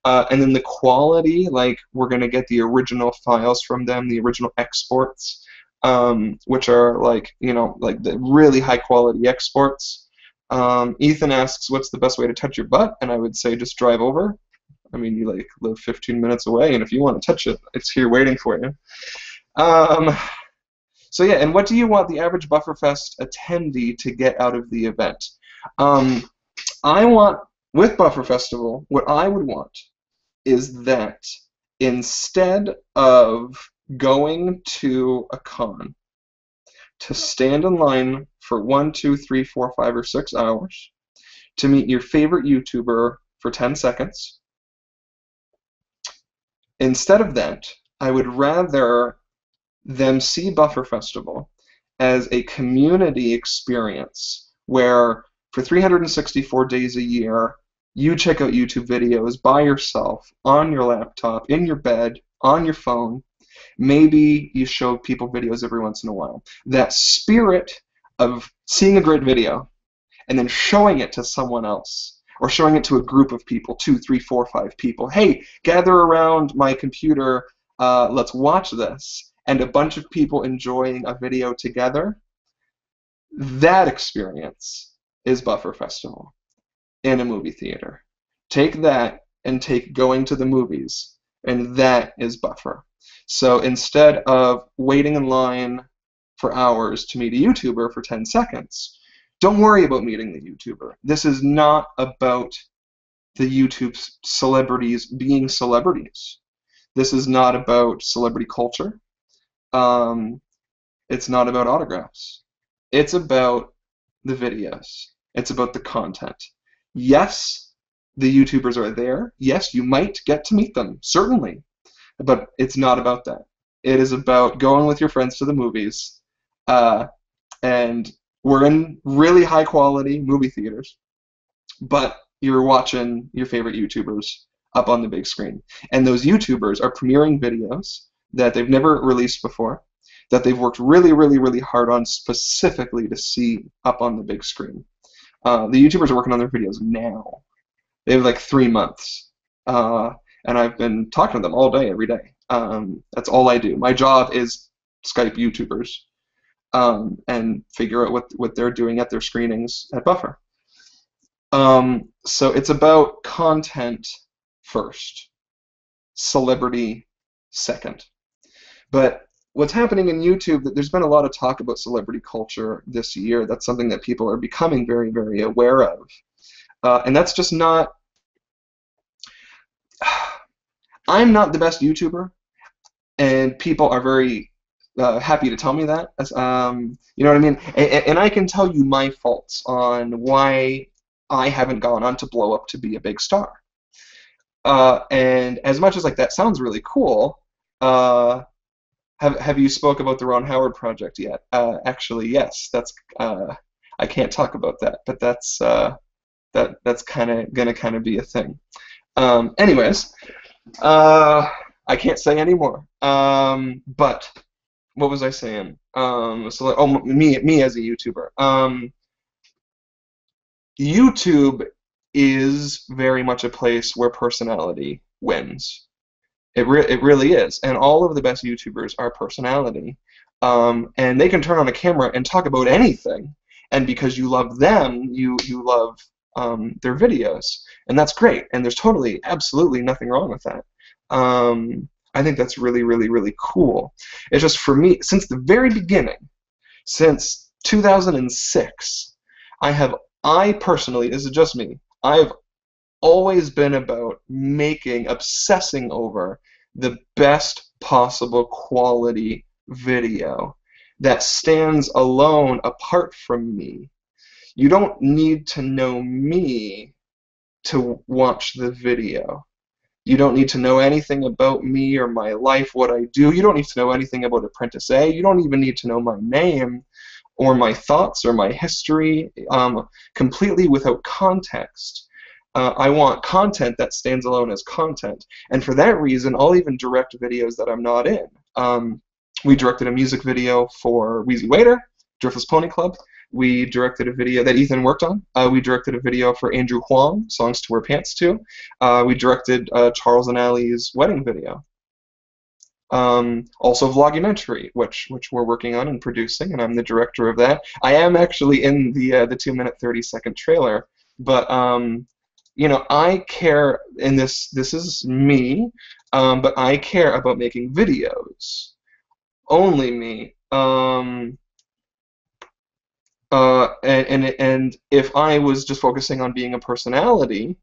Speaker 1: And then the quality, like, we're going to get the original files from them, the original exports, which are like, you know, like the really high quality exports. Ethan asks, what's the best way to touch your butt? And I would say just drive over. I mean, you like live 15 minutes away, and if you want to touch it, it's here waiting for you. So yeah, and what do you want the average Bufferfest attendee to get out of the event? I want, with Buffer Festival, what I would want is that instead of going to a con to stand in line for 1, 2, 3, 4, 5, or 6 hours to meet your favorite YouTuber for 10 seconds, instead of that, I would rather them see Buffer Festival as a community experience where for 364 days a year, you check out YouTube videos by yourself, on your laptop, in your bed, on your phone. Maybe you show people videos every once in a while. That spirit of seeing a great video and then showing it to someone else, or showing it to a group of people, 2, 3, 4, 5 people. Hey, gather around my computer, let's watch this. And a bunch of people enjoying a video together. That experience is Buffer Festival in a movie theater. Take that and take going to the movies, and that is Buffer. So instead of waiting in line for hours to meet a YouTuber for 10 seconds, don't worry about meeting the YouTuber. This is not about the YouTube celebrities being celebrities. This is not about celebrity culture. It's not about autographs. It's about the videos. It's about the content. Yes, the YouTubers are there. Yes, you might get to meet them, certainly. But it's not about that. It is about going with your friends to the movies, uh, and we're in really high quality movie theaters, but you're watching your favorite YouTubers up on the big screen. And those YouTubers are premiering videos that they've never released before, that they've worked really, really, really hard on specifically to see up on the big screen. The YouTubers are working on their videos now. They have like 3 months. And I've been talking to them all day, every day. That's all I do. My job is Skype YouTubers and figure out what they're doing at their screenings at Buffer. So it's about content first, celebrity second. But what's happening in YouTube, there's been a lot of talk about celebrity culture this year. That's something that people are becoming very, very aware of. And that's just not... I'm not the best YouTuber, and people are very happy to tell me that. You know what I mean? And I can tell you my faults on why I haven't gone on to blow up to be a big star. And as much as like that sounds really cool, have you spoke about the Ron Howard project yet? Actually, yes. That's I can't talk about that, but that's gonna be a thing. Anyways, I can't say anymore. But what was I saying? Me as a YouTuber. YouTube is very much a place where personality wins. It really is, and all of the best YouTubers are personality, and they can turn on a camera and talk about anything, and because you love them, you love their videos, and that's great, and there's totally, absolutely nothing wrong with that. I think that's really, really, really cool. It's just for me, since the very beginning, since 2006, I personally, this is just me, I've always been about obsessing over the best possible quality video that stands alone apart from me. You don't need to know me to watch the video. You don't need to know anything about me or my life, what I do. You don't need to know anything about Apprentice A. You don't even need to know my name or my thoughts or my history, completely without context. I want content that stands alone as content, and for that reason, I'll even direct videos that I'm not in. We directed a music video for Wheezy Waiter, Driftless Pony Club. We directed a video that Ethan worked on. We directed a video for Andrew Huang, Songs to Wear Pants To. We directed Charles and Allie's wedding video. Also Vlogumentary, which we're working on and producing, and I'm the director of that. I am actually in the 2-minute 30-second trailer, but you know, I care, and this is me, but I care about making videos. Only me. And if I was just focusing on being a personality,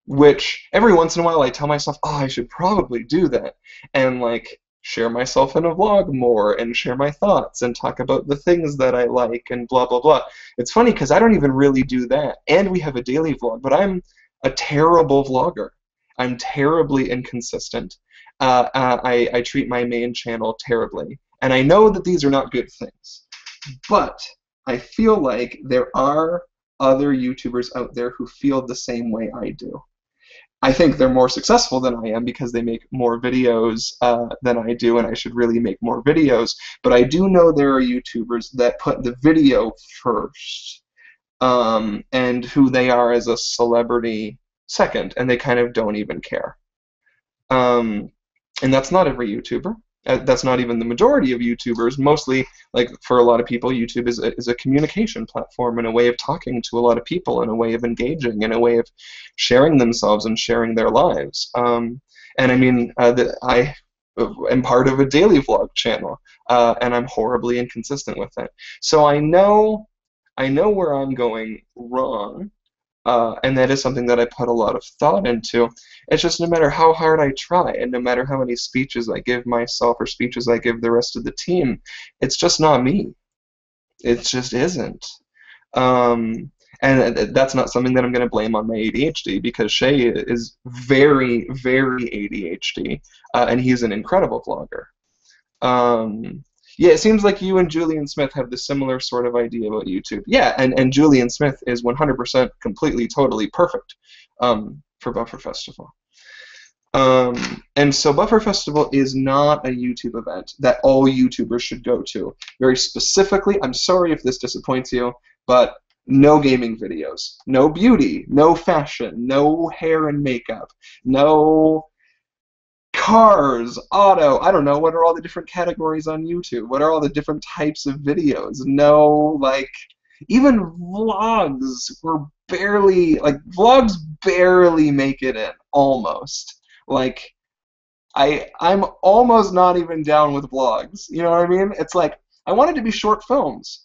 Speaker 1: which every once in a while I tell myself, oh, I should probably do that, and like share myself in a vlog more, and share my thoughts, and talk about the things that I like, and blah, blah, blah. It's funny, because I don't even really do that, and we have a daily vlog, but I'm a terrible vlogger. I'm terribly inconsistent. I treat my main channel terribly, and I know that these are not good things, but I feel like there are other YouTubers out there who feel the same way I do. I think they're more successful than I am because they make more videos than I do, and I should really make more videos. But I do know there are YouTubers that put the video first, and who they are as a celebrity second, and they kind of don't even care. And that's not every YouTuber. That's not even the majority of YouTubers. Mostly, like for a lot of people, YouTube is a communication platform and a way of talking to a lot of people, and a way of engaging, and a way of sharing themselves and sharing their lives. And I mean, I am part of a daily vlog channel, and I'm horribly inconsistent with it. So I know where I'm going wrong. And that is something that I put a lot of thought into. It's just no matter how hard I try, and no matter how many speeches I give myself or speeches I give the rest of the team, it's just not me. It just isn't. And And that's not something that I'm going to blame on my ADHD, because Shay is very, very ADHD, and he's an incredible vlogger. Yeah, it seems like you and Julian Smith have the similar sort of idea about YouTube. Yeah, and Julian Smith is 100% completely, totally perfect for Buffer Festival. And so Buffer Festival is not a YouTube event that all YouTubers should go to. Very specifically, I'm sorry if this disappoints you, but no gaming videos, no beauty, no fashion, no hair and makeup, no cars, auto, I don't know, what are all the different categories on YouTube? What are all the different types of videos? No, like, even vlogs were barely, like, vlogs barely make it in, almost. Like, I'm almost not even down with vlogs, you know what I mean? It's like, I wanted to be short films.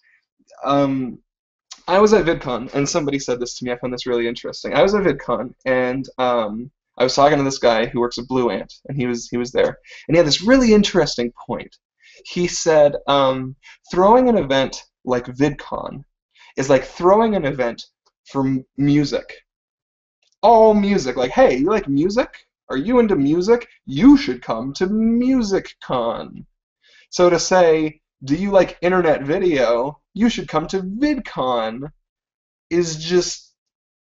Speaker 1: I was at VidCon, and somebody said this to me. I found this really interesting. I was at VidCon, and I was talking to this guy who works at Blue Ant, and he was there, and he had this really interesting point. He said, throwing an event like VidCon is like throwing an event for music. All music. Like, hey, you like music? Are you into music? You should come to MusicCon. So to say, do you like internet video? You should come to VidCon is just,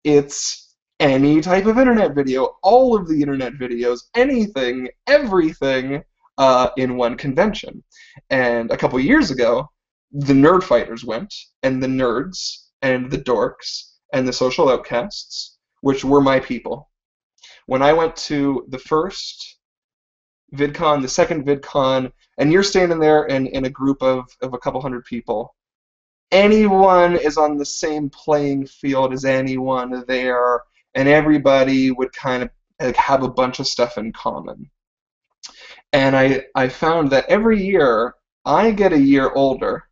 Speaker 1: it's any type of internet video, all of the internet videos, anything, everything in one convention. And a couple years ago, the nerd fighters went, and the nerds, and the dorks, and the social outcasts, which were my people. When I went to the first VidCon, the second VidCon, and you're standing there in a group of a couple hundred people, anyone is on the same playing field as anyone there, and everybody would kind of like have a bunch of stuff in common. And I found that every year I get a year older,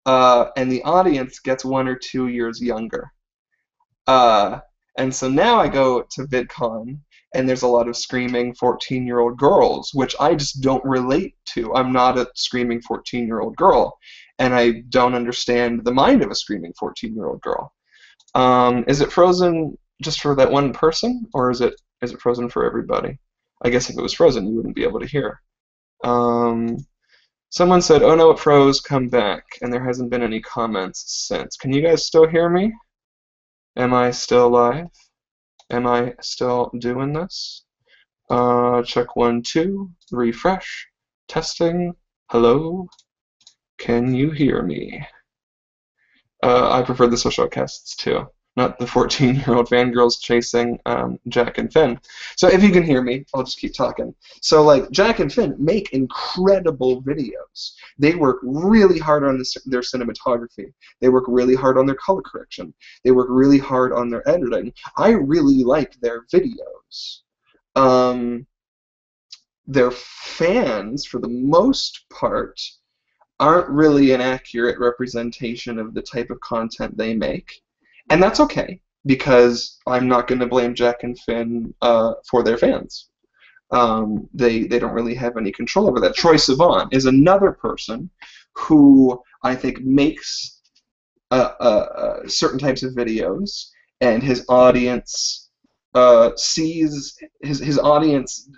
Speaker 1: and the audience gets 1 or 2 years younger. And so now I go to VidCon, and there's a lot of screaming 14-year-old girls, which I just don't relate to. I'm not a screaming 14-year-old girl, and I don't understand the mind of a screaming 14-year-old girl. Is it frozen just for that one person, or is it frozen for everybody? I guess if it was frozen, you wouldn't be able to hear. Someone said, "Oh no, it froze, come back," and there hasn't been any comments since. Can you guys still hear me? Am I still live? Am I still doing this? Check 1, 2, refresh, testing, hello, can you hear me? I prefer the social outcasts too, not the 14-year-old fangirls chasing Jack and Finn. So if you can hear me, I'll just keep talking. So like Jack and Finn make incredible videos. They work really hard on their cinematography. They work really hard on their color correction. They work really hard on their editing. I really like their videos. Their fans, for the most part, aren't really an accurate representation of the type of content they make. And that's okay, because I'm not going to blame Jack and Finn for their fans. They don't really have any control over that. Troye Sivan is another person who I think makes certain types of videos, and his audience sees his audience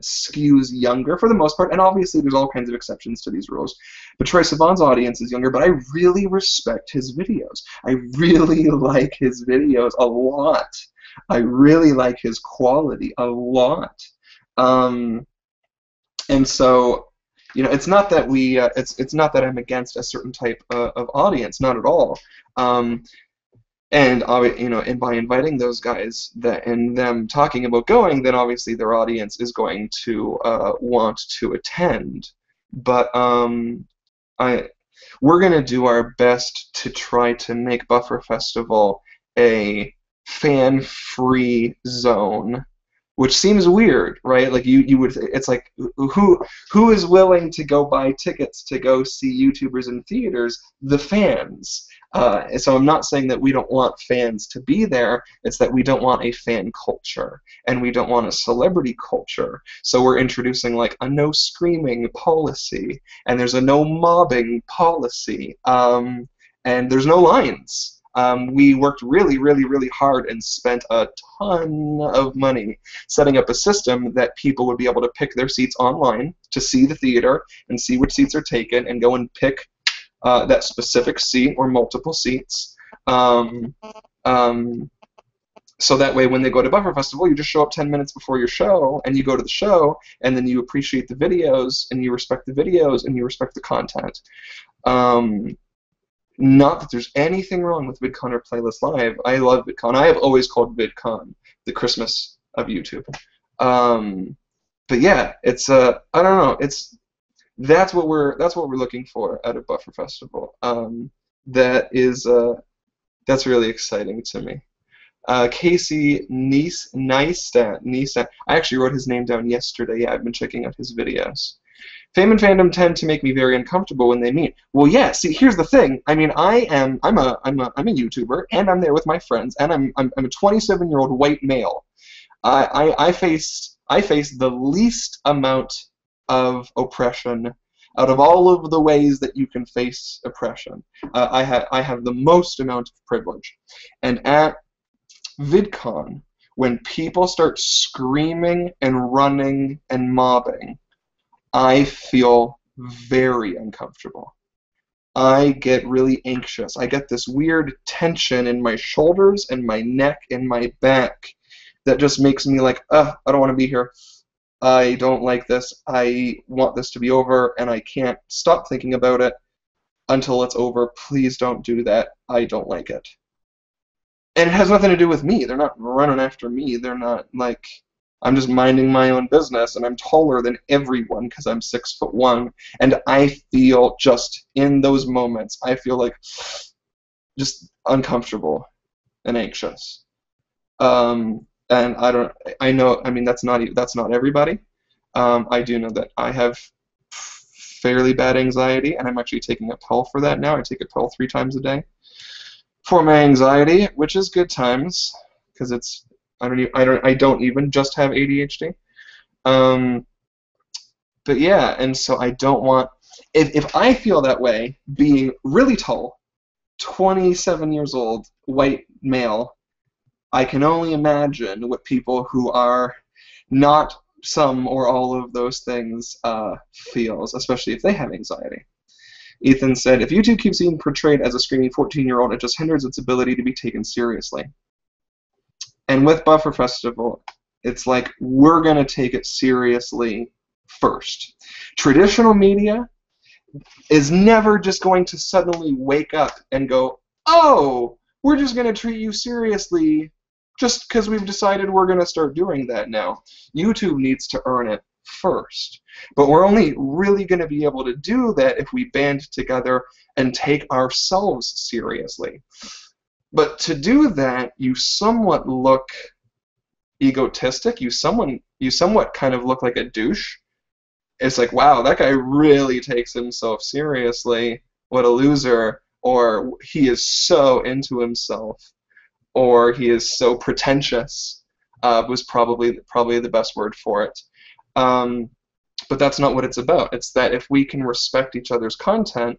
Speaker 1: skews younger for the most part, and obviously there's all kinds of exceptions to these rules. But Troye Sivan's audience is younger, but I really respect his videos. I really like his videos a lot. I really like his quality a lot. And so, you know, it's not that we, it's not that I'm against a certain type of audience, not at all. And you know, and by inviting those guys and them talking about going, then obviously their audience is going to want to attend. But we're going to do our best to try to make Buffer Festival a fan-free zone, which seems weird, right? Like you would, it's like who is willing to go buy tickets to go see YouTubers in theaters? The fans. So I'm not saying that we don't want fans to be there. It's that we don't want a fan culture, and we don't want a celebrity culture. So we're introducing like a no screaming policy, and there's a no mobbing policy, and there's no lines. We worked really, really, really hard and spent a ton of money setting up a system that people would be able to pick their seats online to see the theater and see which seats are taken and go and pick that specific seat or multiple seats. So that way when they go to Buffer Festival, you just show up 10 minutes before your show, and you go to the show, and then you appreciate the videos, and you respect the videos, and you respect the content. Not that there's anything wrong with VidCon or Playlist Live. I love VidCon. I have always called VidCon the Christmas of YouTube. But yeah, it's I don't know. That's what we're looking for out of Buffer Festival. That's really exciting to me. Casey Neistat. I actually wrote his name down yesterday. Yeah, I've been checking out his videos. Fame and fandom tend to make me very uncomfortable when they meet. Well, yeah. See, here's the thing. I mean, I'm a YouTuber, and I'm there with my friends, and I'm a 27-year-old white male. I face the least amount of oppression out of all of the ways that you can face oppression. I have the most amount of privilege, and at VidCon, when people start screaming and running and mobbing, I feel very uncomfortable. I get really anxious. I get this weird tension in my shoulders and my neck and my back that just makes me like, I don't want to be here. I don't like this. I want this to be over, and I can't stop thinking about it until it's over. Please don't do that. I don't like it. And it has nothing to do with me. They're not running after me. They're not like, I'm just minding my own business, and I'm taller than everyone because I'm 6'1", and I feel just in those moments, I feel like just uncomfortable and anxious. And I know, I mean, that's not everybody. I do know that I have fairly bad anxiety, and I'm actually taking a pill for that now. I take a pill 3 times a day for my anxiety, which is good times, because it's I don't even just have ADHD. But yeah, and so I don't want, if I feel that way, being really tall, 27 years old, white male, I can only imagine what people who are not some or all of those things feels, especially if they have anxiety. Ethan said, if YouTube keeps being portrayed as a screaming 14-year-old, it just hinders its ability to be taken seriously. And with Buffer Festival, it's like we're going to take it seriously first. Traditional media is never just going to suddenly wake up and go, oh, we're just going to treat you seriously just because we've decided we're going to start doing that now. YouTube needs to earn it first. But we're only really going to be able to do that if we band together and take ourselves seriously. But to do that, you somewhat look egotistic. You somewhat kind of look like a douche. It's like, wow, that guy really takes himself seriously. What a loser. Or he is so into himself. Or he is so pretentious. Was probably the best word for it. But that's not what it's about. It's that if we can respect each other's content,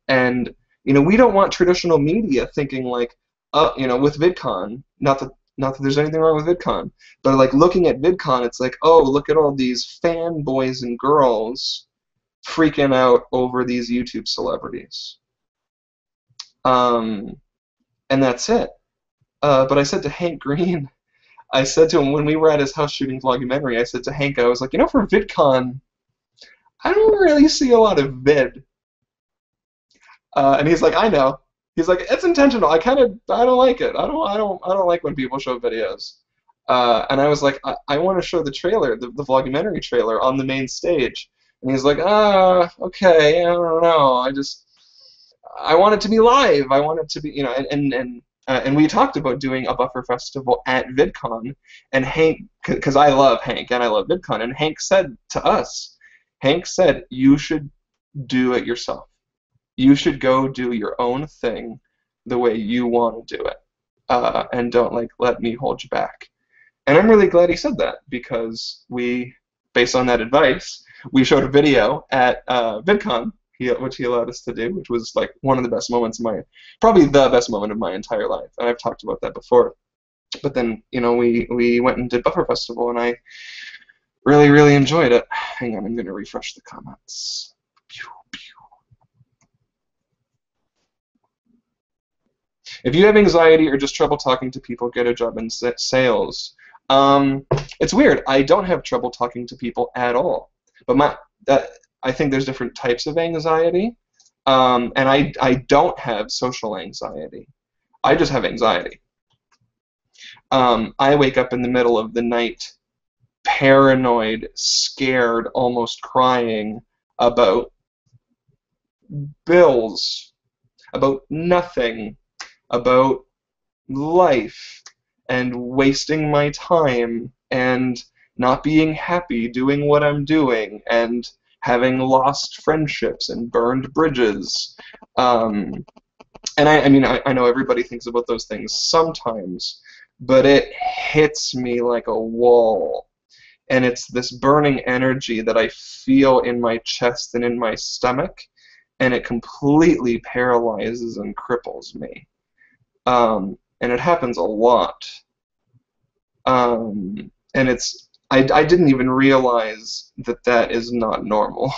Speaker 1: and we don't want traditional media thinking like, with VidCon, not that there's anything wrong with VidCon, but like looking at VidCon, it's like, oh, look at all these fanboys and girls freaking out over these YouTube celebrities. And that's it. But I said to Hank Green, I said to him when we were at his house shooting Vlogumentary, I said to Hank, I was like, for VidCon, I don't really see a lot of vid. And he's like, I know. He's like, it's intentional. I don't like it. I don't like when people show videos. And I was like, I want to show the trailer, the Vlogumentary trailer on the main stage. And he's like, okay, I don't know. I want it to be live. I want it to be, and we talked about doing a Buffer Festival at VidCon, and Hank, because I love Hank and I love VidCon, and Hank said to us, you should do it yourself. You should go do your own thing the way you want to do it, and don't let me hold you back. And I'm really glad he said that, because based on that advice, we showed a video at VidCon which he allowed us to do, which was like one of the best moments of probably the best moment of my entire life. And I've talked about that before. But then, you know, we went and did Buffer Festival, and I really, really enjoyed it. Hang on, I'm going to refresh the comments. If you have anxiety or just trouble talking to people, get a job in sales. It's weird. I don't have trouble talking to people at all. But I think there's different types of anxiety. And I don't have social anxiety. I just have anxiety. I wake up in the middle of the night paranoid, scared, almost crying about bills, about nothing, about life, and wasting my time, and not being happy doing what I'm doing, and having lost friendships and burned bridges. And I mean, I know everybody thinks about those things sometimes, but it hits me like a wall. And it's this burning energy that I feel in my chest and in my stomach, and it completely paralyzes and cripples me. And it happens a lot. And I didn't even realize that is not normal.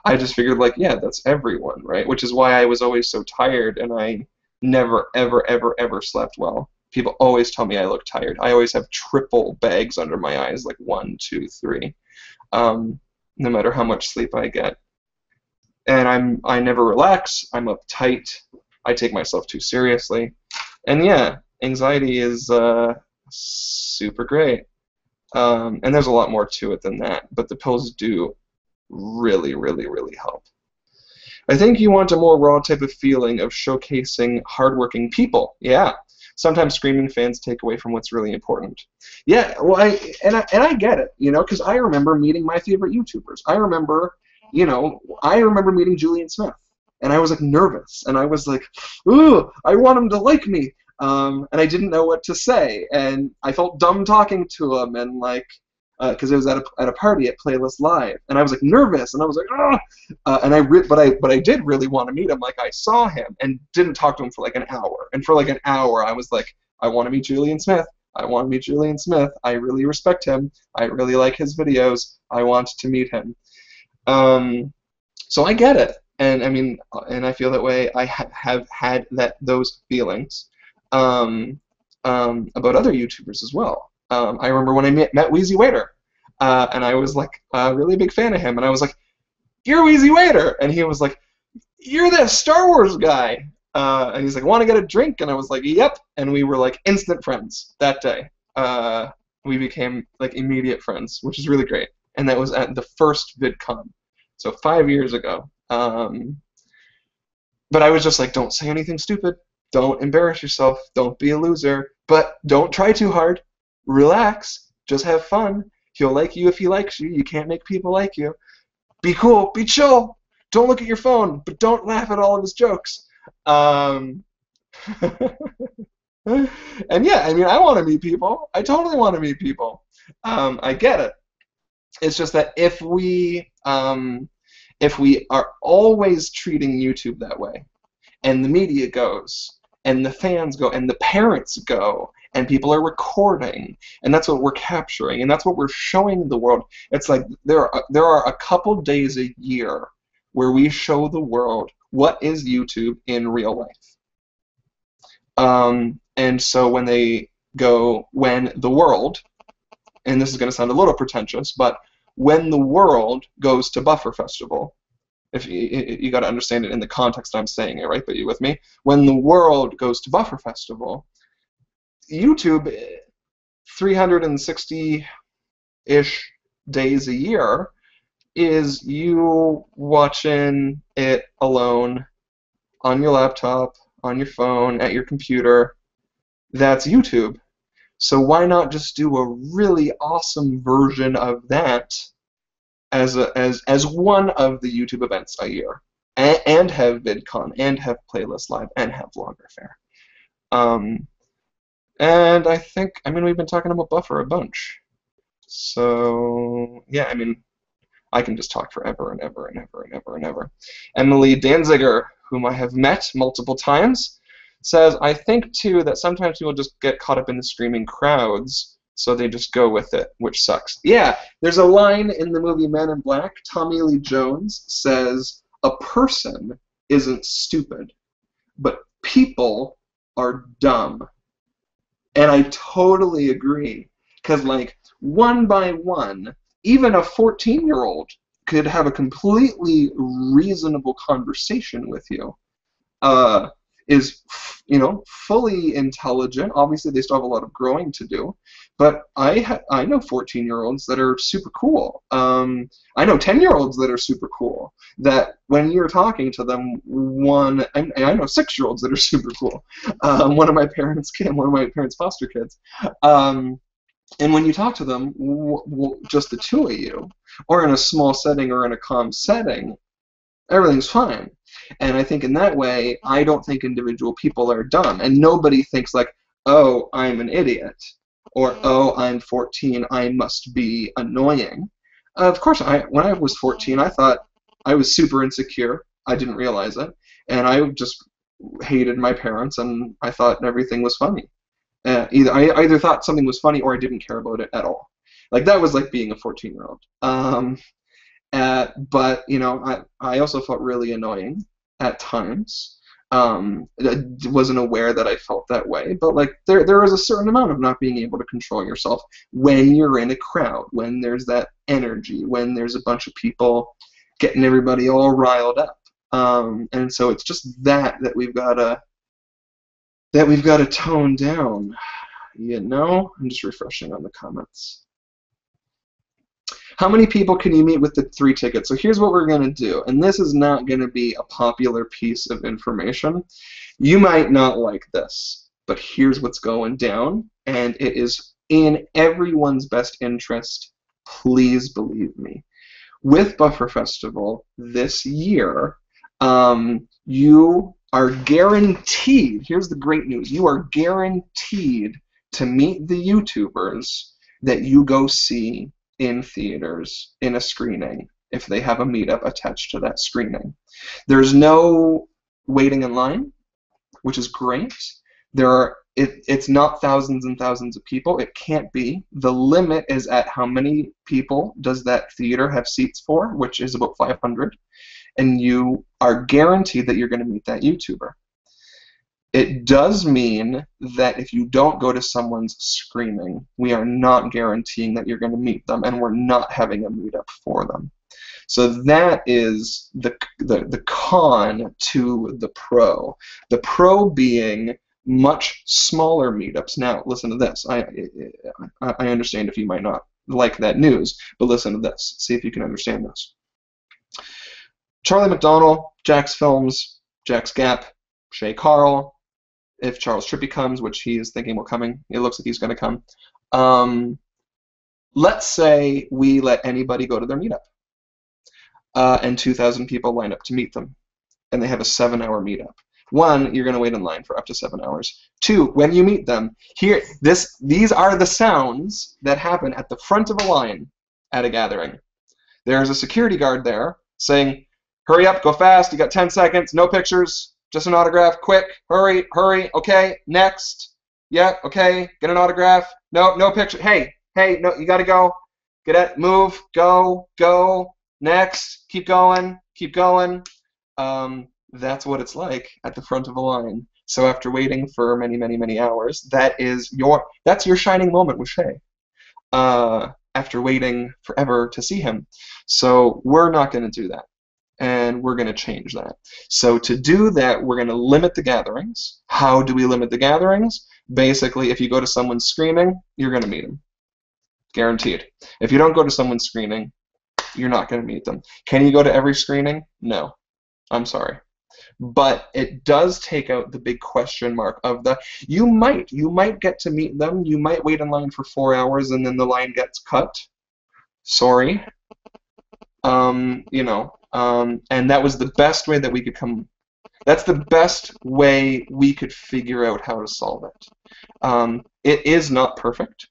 Speaker 1: I just figured, like, yeah, that's everyone, right? Which is why I was always so tired, and I never, ever, ever, ever slept well. People always tell me I look tired. I always have triple bags under my eyes, like 1, 2, 3, no matter how much sleep I get. And I never relax. I'm uptight. I take myself too seriously. And yeah, anxiety is super great. And there's a lot more to it than that, but the pills do really, really, really help. I think you want a more raw type of feeling of showcasing hardworking people. Yeah. Sometimes screaming fans take away from what's really important. Yeah, well, I get it, you know, because I remember meeting my favorite YouTubers. I remember meeting Julian Smith, and I was like nervous, and I was like, ooh, I want him to like me, and I didn't know what to say, and I felt dumb talking to him, and like, because it was at a party at Playlist Live, and I was like nervous, and I was like, but I did really want to meet him. Like, I saw him and didn't talk to him for like an hour, and for like an hour I was like, I want to meet Julian Smith. I want to meet Julian Smith. I really respect him. I really like his videos. I want to meet him. So I get it, and I mean, and I feel that way. I have had those feelings about other YouTubers as well. I remember when I met Wheezy Waiter, and I was like a really big fan of him, and I was like, "You're Wheezy Waiter," and he was like, "You're that Star Wars guy," and he's like, "Want to get a drink?" And I was like, "Yep," and we were like instant friends that day. We became like immediate friends, which is really great, and that was at the first VidCon, so 5 years ago. But I was just like, don't say anything stupid, don't embarrass yourself, don't be a loser, but don't try too hard. Relax, just have fun. He'll like you if he likes you. You can't make people like you. Be cool, be chill. Don't look at your phone, but don't laugh at all of his jokes. And yeah, I mean, I want to meet people. I totally want to meet people. I get it. It's just that if we are always treating YouTube that way, and the media goes, and the fans go, and the parents go, and people are recording, and that's what we're capturing, and that's what we're showing the world. It's like there are a couple days a year where we show the world what is YouTube in real life. And so when the world, and this is going to sound a little pretentious, but when the world goes to Buffer Festival, if you got to understand it in the context I'm saying it, right? But you with me? When the world goes to Buffer Festival, YouTube, 360-ish days a year, is you watching it alone on your laptop, on your phone, at your computer. That's YouTube. So why not just do a really awesome version of that as one of the YouTube events a year, and have VidCon, and have Playlist Live, and have Vlogger Fair. And I mean, we've been talking about Buffer a bunch. So yeah, I mean, I can just talk forever and ever and ever and ever and ever. Emily Danziger, whom I have met multiple times, says, I think, too, that sometimes people just get caught up in the screaming crowds, so they just go with it, which sucks. Yeah, there's a line in the movie Men in Black. Tommy Lee Jones says, a person isn't stupid, but people are dumb. And I totally agree. Because, like, one by one, even a 14-year-old could have a completely reasonable conversation with you. Is, you know, fully intelligent. Obviously, they still have a lot of growing to do. But I know 14-year-olds that are super cool. I know 10-year-olds that are super cool. That when you're talking to them, and I know 6-year-olds that are super cool. One of my parents' foster kids. And when you talk to them, just the two of you, or in a small setting or in a calm setting, everything's fine. And I think in that way, I don't think individual people are dumb. And nobody thinks like, oh, I'm an idiot. Or, oh, I'm 14, I must be annoying. Of course, when I was 14, I thought I was super insecure. I didn't realize it. And I just hated my parents, and I thought everything was funny. I either thought something was funny or I didn't care about it at all. Like, that was like being a 14-year-old. But, you know, I also felt really annoying at times. I wasn't aware that I felt that way, but like there is a certain amount of not being able to control yourself when you're in a crowd, when there's that energy, when there's a bunch of people getting everybody all riled up. And so it's just that we've got to tone down. You know, I'm just refreshing on the comments. How many people can you meet with the 3 tickets? So here's what we're going to do, and this is not going to be a popular piece of information. You might not like this, but here's what's going down, and it is in everyone's best interest. Please believe me. With Buffer Festival this year, you are guaranteed, here's the great news, you are guaranteed to meet the YouTubers that you go see in theaters, in a screening, if they have a meetup attached to that screening. There's no waiting in line, which is great. It's not thousands and thousands of people. It can't be. The limit is at how many people does that theater have seats for, which is about 500, and you are guaranteed that you're going to meet that YouTuber. It does mean that if you don't go to someone's screening, we are not guaranteeing that you're going to meet them, and we're not having a meetup for them. So that is the con to the pro. The pro being much smaller meetups. Now, listen to this. I understand if you might not like that news, but listen to this. See if you can understand this. Charlie McDonnell, Jack's Films, Jack's Gap, Shay Carl. If Charles Trippy comes, which he is thinking will coming, it looks like he's going to come. Let's say we let anybody go to their meetup, and 2,000 people line up to meet them, and they have a 7-hour meetup. 1, you're going to wait in line for up to 7 hours. 2, when you meet them, these are the sounds that happen at the front of a line at a gathering. There is a security guard there saying, "Hurry up, go fast, you got 10 seconds, no pictures. Just an autograph, quick, hurry, okay, next, yeah, okay, get an autograph, no picture, hey, no, you gotta go, move, go, next, keep going, that's what it's like at the front of a line. So after waiting for many, many, many hours, that's your shining moment with Shay, after waiting forever to see him. So we're not going to do that. And we're going to change that. So to do that, we're going to limit the gatherings. How do we limit the gatherings? Basically, if you go to someone's screening, you're going to meet them. Guaranteed. If you don't go to someone's screening, you're not going to meet them. Can you go to every screening? No. I'm sorry. But it does take out the big question mark of you might get to meet them. You might wait in line for 4 hours and then the line gets cut. Sorry. And that was the best way that we could come. That's the best way we could figure out how to solve it. It is not perfect,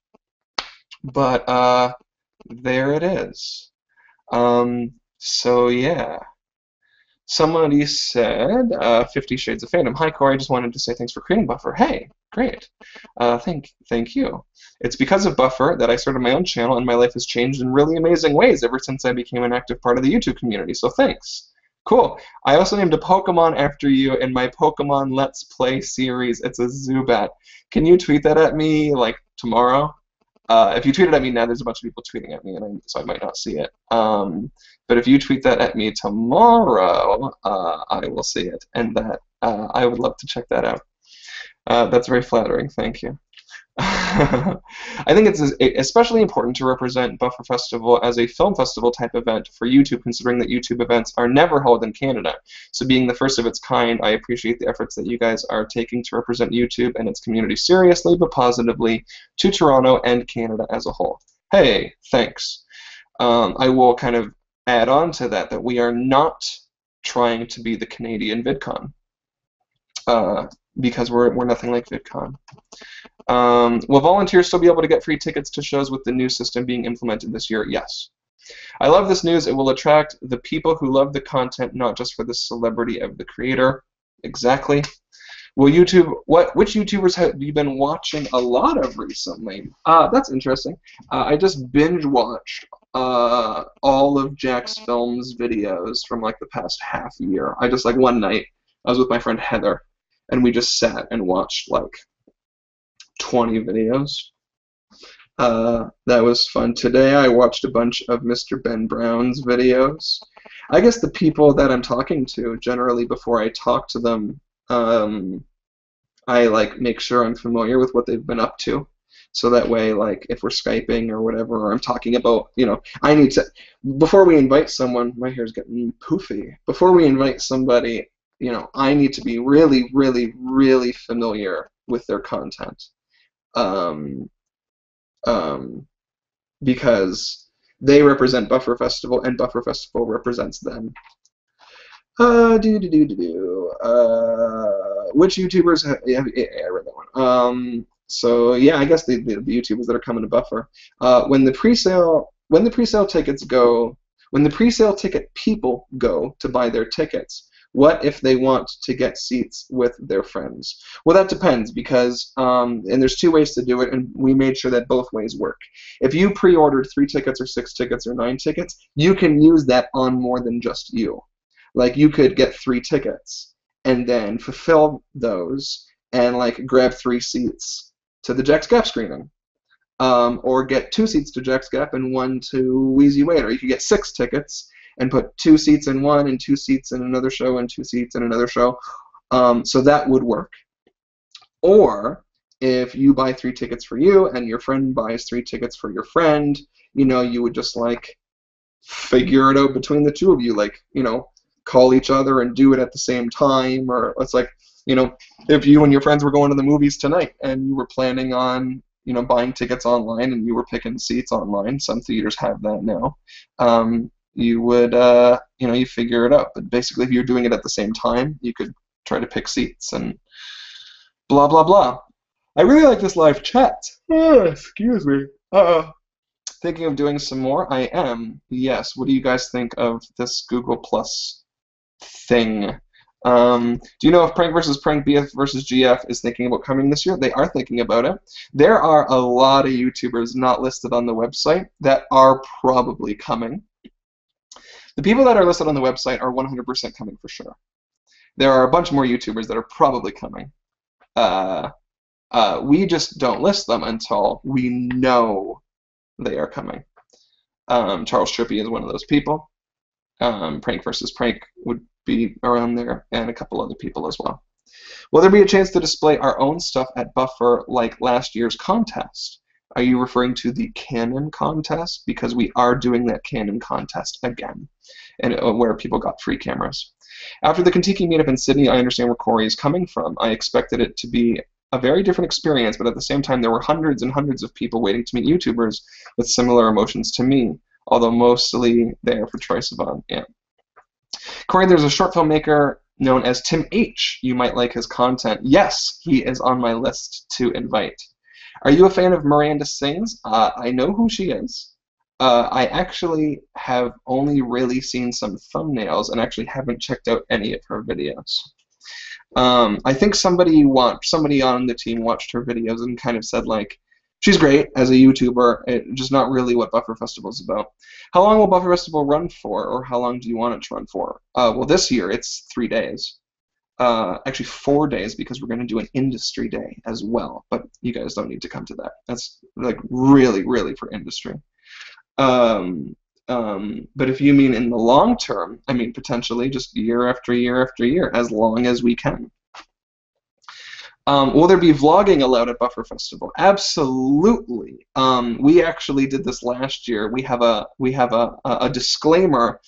Speaker 1: but there it is. So yeah. Somebody said, 50 Shades of Fandom. Hi, Corey. I just wanted to say thanks for creating Buffer. Hey, great. Thank you. It's because of Buffer that I started my own channel, and my life has changed in really amazing ways ever since I became an active part of the YouTube community. So thanks. Cool. I also named a Pokemon after you in my Pokemon Let's Play series. It's a Zubat. Can you tweet that at me, like, tomorrow? If you tweet it at me now, there's a bunch of people tweeting at me, so I might not see it. But if you tweet that at me tomorrow, I will see it, and that I would love to check that out. That's very flattering. Thank you. I think it's especially important to represent Buffer Festival as a film festival type event for YouTube, considering that YouTube events are never held in Canada. So being the first of its kind, I appreciate the efforts that you guys are taking to represent YouTube and its community seriously but positively to Toronto and Canada as a whole. Hey, thanks. I will kind of add on to that we are not trying to be the Canadian VidCon, because we're nothing like VidCon. Will volunteers still be able to get free tickets to shows with the new system being implemented this year? Yes. I love this news. It will attract the people who love the content, not just for the celebrity of the creator. Exactly. Will YouTube? Which YouTubers have you been watching a lot of recently? That's interesting. I just binge watched all of Jack's Films videos from like the past half year. I just like one night I was with my friend Heather, and we just sat and watched like 20 videos. That was fun. Today I watched a bunch of Mr. Ben Brown's videos. I guess the people that I'm talking to, generally before I talk to them, I like make sure I'm familiar with what they've been up to. So that way, like, if we're Skyping or whatever, or I'm talking about, you know, I need to, before we invite someone, my hair's getting poofy, before we invite somebody, you know, I need to be really, really, really familiar with their content. Because they represent Buffer Festival, and Buffer Festival represents them. Which YouTubers have, yeah, I read that one. So yeah, I guess the YouTubers that are coming to Buffer. When the presale ticket people go to buy their tickets, what if they want to get seats with their friends? Well, that depends, because and there's two ways to do it, and we made sure that both ways work. If you pre-ordered 3 tickets or 6 tickets or 9 tickets, you can use that on more than just you. Like, you could get 3 tickets and then fulfill those and like grab 3 seats to the Jack's Gap screening, or get 2 seats to Jack's Gap and 1 to Wheezy Wade, or you could get 6 tickets and put 2 seats in one and 2 seats in another show and 2 seats in another show. So that would work. Or if you buy 3 tickets for you and your friend buys 3 tickets for your friend, you know, you would just like figure it out between the two of you, like, you know, call each other and do it at the same time. Or it's like, you know, if you and your friends were going to the movies tonight and you were planning on, you know, buying tickets online and you were picking seats online, some theaters have that now, you would, you know, you figure it out. But basically, if you're doing it at the same time, you could try to pick seats and blah, blah, blah. I really like this live chat. Excuse me. Thinking of doing some more? I am. Yes. What do you guys think of this Google Plus thing? Do you know if Prank vs. Prank BF vs. GF is thinking about coming this year? They are thinking about it. There are a lot of YouTubers not listed on the website that are probably coming. The people that are listed on the website are 100% coming for sure. There are a bunch more YouTubers that are probably coming. We just don't list them until we know they are coming. Charles Trippy is one of those people. Prank vs. Prank would be around there, and a couple other people as well. Will there be a chance to display our own stuff at Buffer like last year's contest? Are you referring to the Canon contest? Because we are doing that Canon contest again, and where people got free cameras. After the Kentucky meetup in Sydney, I understand where Corey is coming from. I expected it to be a very different experience, but at the same time, there were hundreds and hundreds of people waiting to meet YouTubers with similar emotions to me, although mostly there for Troye Sivan. Yeah. Corey, there's a short filmmaker known as Tim H. You might like his content. Yes, he is on my list to invite. Are you a fan of Miranda Sings? I know who she is. I actually have only really seen some thumbnails and actually haven't checked out any of her videos. I think somebody on the team watched her videos and kind of said, like, she's great as a YouTuber, just not really what Buffer Festival is about. How long will Buffer Festival run for, or how long do you want it to run for? Well, this year it's 3 days. Actually 4 days, because we're going to do an industry day as well, but you guys don't need to come to that. That's like really, really for industry. But if you mean in the long term, I mean potentially just year after year after year, as long as we can. Will there be vlogging allowed at Buffer Festival? Absolutely. We actually did this last year. We have a disclaimer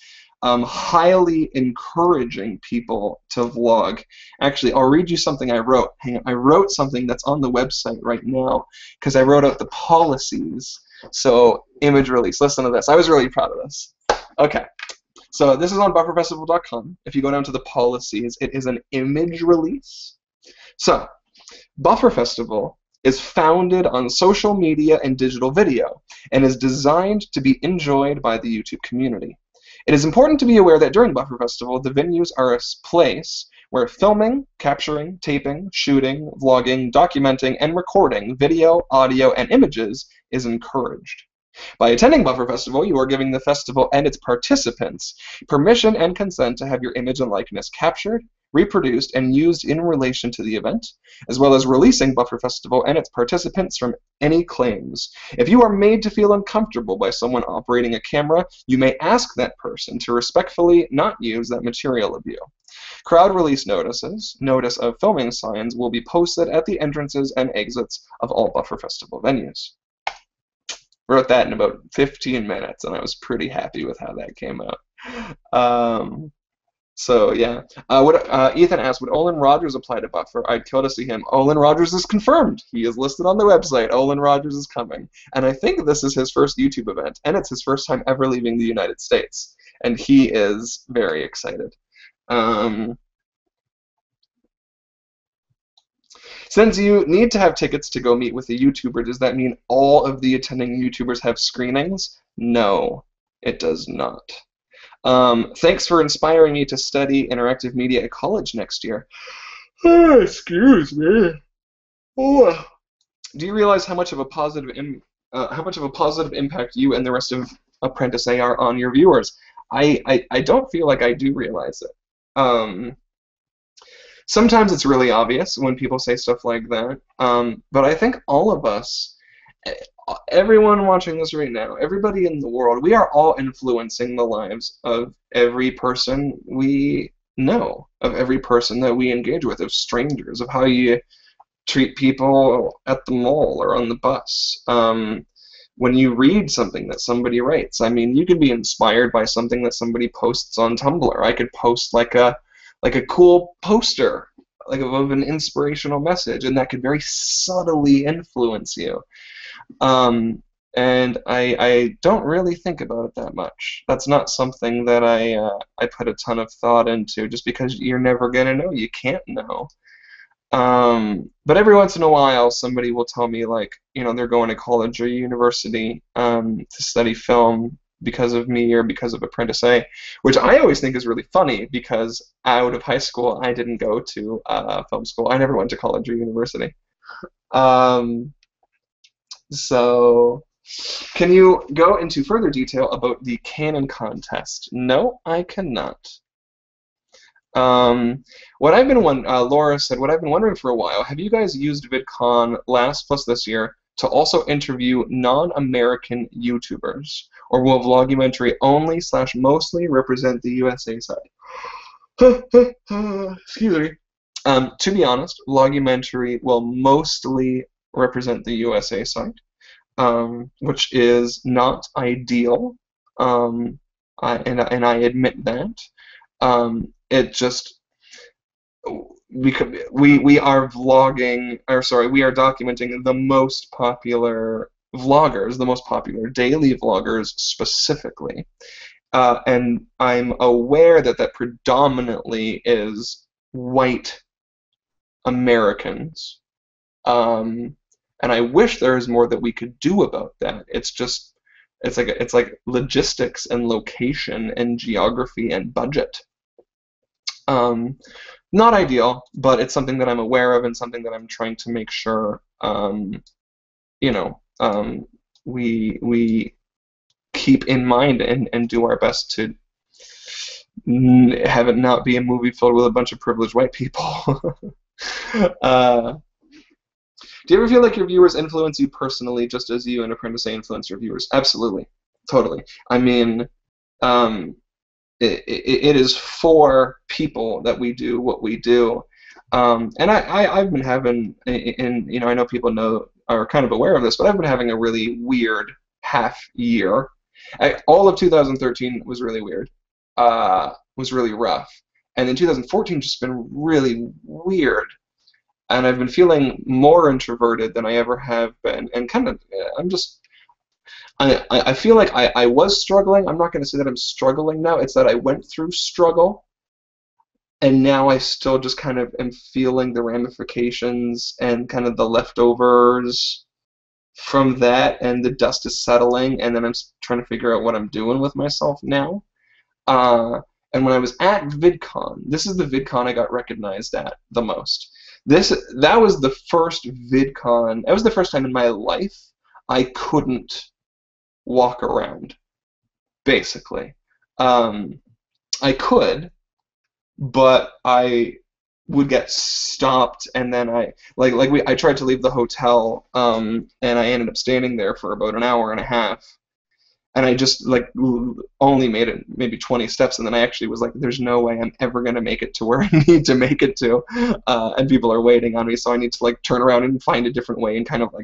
Speaker 1: highly encouraging people to vlog. Actually, I'll read you something I wrote. Hang on. I wrote something that's on the website right now because I wrote out the policies. So, image release. Listen to this. I was really proud of this. Okay. So this is on bufferfestival.com. If you go down to the policies, it is an image release. So, Buffer Festival is founded on social media and digital video and is designed to be enjoyed by the YouTube community. It is important to be aware that during Buffer Festival, the venues are a place where filming, capturing, taping, shooting, vlogging, documenting, and recording video, audio, and images is encouraged. By attending Buffer Festival, you are giving the festival and its participants permission and consent to have your image and likeness captured, reproduced, and used in relation to the event, as well as releasing Buffer Festival and its participants from any claims. If you are made to feel uncomfortable by someone operating a camera, you may ask that person to respectfully not use that material of you. Crowd release notices, notice of filming signs, will be posted at the entrances and exits of all Buffer Festival venues. Wrote that in about 15 minutes, and I was pretty happy with how that came out. So yeah, Ethan asked, would Olin Rogers apply to Buffer? I'd kill to see him. Olin Rogers is confirmed. He is listed on the website. Olin Rogers is coming. And I think this is his first YouTube event, and it's his first time ever leaving the United States. And he is very excited. Since you need to have tickets to go meet with a YouTuber, does that mean all of the attending YouTubers have screenings? No, it does not. Thanks for inspiring me to study interactive media at college next year. Oh, excuse me. Oh. Do you realize how much of a positive impact you and the rest of Apprentice A are on your viewers? I don't feel like I do realize it. Sometimes it's really obvious when people say stuff like that, but I think all of us, everyone watching this right now, everybody in the world, we are all influencing the lives of every person we know, of every person that we engage with, of strangers, of how you treat people at the mall or on the bus. When you read something that somebody writes, I mean, you can be inspired by something that somebody posts on Tumblr. I could post like a cool poster, like of an inspirational message, and that could very subtly influence you. And I don't really think about it that much. That's not something that I put a ton of thought into, just because you're never gonna know. You can't know. But every once in a while, somebody will tell me, like, you know, they're going to college or university to study film because of me or because of Apprentice A, which I always think is really funny, because out of high school, I didn't go to film school. I never went to college or university. So, can you go into further detail about the Canon contest? No, I cannot. What I've been Laura said, what I've been wondering for a while, have you guys used VidCon last plus this year to also interview non-American YouTubers? Or will Vlogumentary only / mostly represent the USA side? Excuse me. To be honest, Vlogumentary will mostly represent the USA side, which is not ideal, and I admit that. It just, we are vlogging, or sorry, we are documenting the most popular vloggers, the most popular daily vloggers specifically, and I'm aware that that predominantly is white Americans, and I wish there was more that we could do about that. It's just it's like logistics and location and geography and budget. Not ideal, but it's something that I'm aware of and something that I'm trying to make sure you know, we keep in mind and do our best to have it not be a movie filled with a bunch of privileged white people. Do you ever feel like your viewers influence you personally, just as you and Apprentice A influence your viewers? Absolutely, totally. I mean, it is for people that we do what we do, and I've been having, and you know, I know people are kind of aware of this, but I've been having a really weird half year. All of 2013 was really weird, was really rough, and then 2014 just been really weird. And I've been feeling more introverted than I ever have been, and kind of, I feel like I was struggling. I'm not going to say that I'm struggling now. It's that I went through struggle, and now I still just kind of am feeling the ramifications and kind of the leftovers from that, and the dust is settling, and then I'm trying to figure out what I'm doing with myself now. And when I was at VidCon, this is the VidCon I got recognized at the most. That was the first VidCon. That was the first time in my life I couldn't walk around, basically. I could, but I would get stopped, and then I tried to leave the hotel, and I ended up standing there for about an hour and a half. And I just only made it maybe 20 steps, and then I actually was like, "There's no way I'm ever gonna make it to where I need to make it to," and people are waiting on me, so I need to turn around and find a different way and kind of